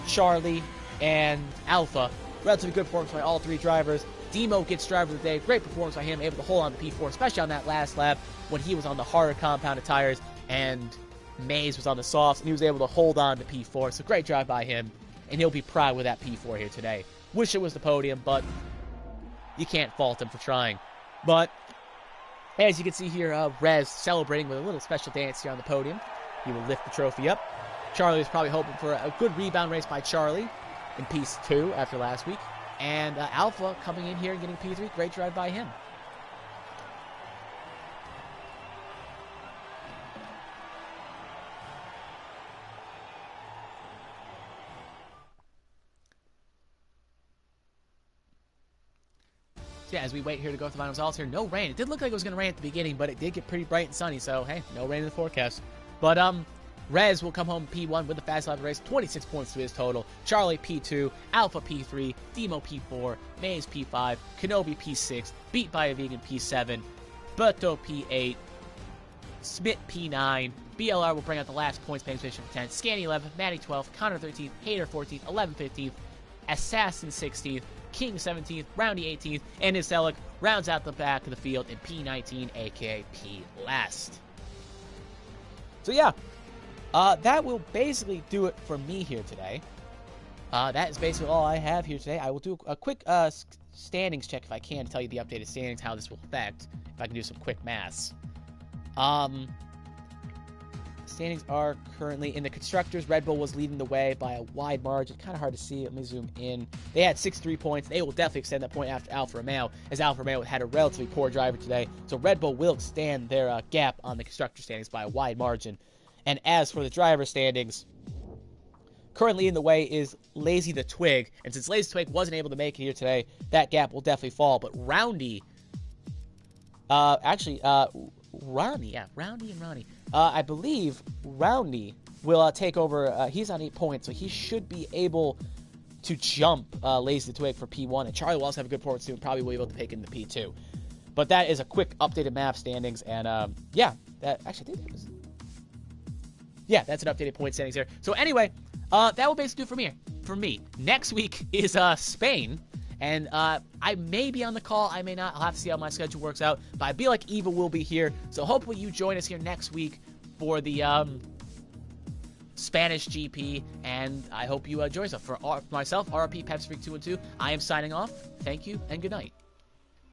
Charlie, and Alpha. Relatively good performance by all 3 drivers. Demo gets driver of the day. Great performance by him, able to hold on to P4, especially on that last lap when he was on the harder compounded tires and Mays was on the softs, and he was able to hold on to P4. So great drive by him, and he'll be proud with that P4 here today. Wish it was the podium, but you can't fault him for trying. But As you can see here, Rez celebrating with a little special dance here on the podium. He will lift the trophy up. Charlie was probably hoping for a good rebound race by Charlie in Piece 2 after last week. And Alpha coming in here and getting P3. Great drive by him. Yeah, as we wait here to go to the final results here, no rain. It did look like it was going to rain at the beginning, but it did get pretty bright and sunny, so hey, no rain in the forecast. But Rez will come home P1 with the fast lap of the race, 26 points to his total. Charlie P2, Alpha P3, Demo P4, Maze P5, Kenobi P6, beat by a vegan P7, Berto P8, Smith P9, BLR will bring out the last points paying position for 10, Scanny 11th, Matty 12th, Connor 13th, Hater 14th, 11 15th, Assassin 16th, King 17th, Roundy 18th, and Iselic rounds out the back of the field in P19, aka P last. So yeah, that will basically do it for me here today. That is basically all I have here today. I will do a quick standings check if I can to tell you the updated standings, how this will affect, if I can do some quick maths. Standings are currently in the Constructors. Red Bull was leading the way by a wide margin. Kind of hard to see. Let me zoom in. They had 63 points. They will definitely extend that point after Alfa Romeo, as Alfa Romeo had a relatively poor driver today. So Red Bull will extend their gap on the Constructor standings by a wide margin. And as for the driver standings, currently in the way is Lazy the Twig. And since Lazy the Twig wasn't able to make it here today, that gap will definitely fall. But Roundy, Roundy and Ronnie. I believe Roundy will take over. He's on 8 points, so he should be able to jump Lazy the Twig for P1. And Charlie will also have a good performance soon. Probably will be able to pick in the P2. But that is a quick updated map standings. And yeah, that actually I think that was. Yeah, that's an updated point standings here. So anyway, that will basically do it for me. Next week is Spain. And I may be on the call, I may not. I'll have to see how my schedule works out. But I feel like Eva will be here. So hopefully you join us here next week for the Spanish GP. And I hope you join us. For myself, RP Pepsi Freak 212, I am signing off. Thank you and good night.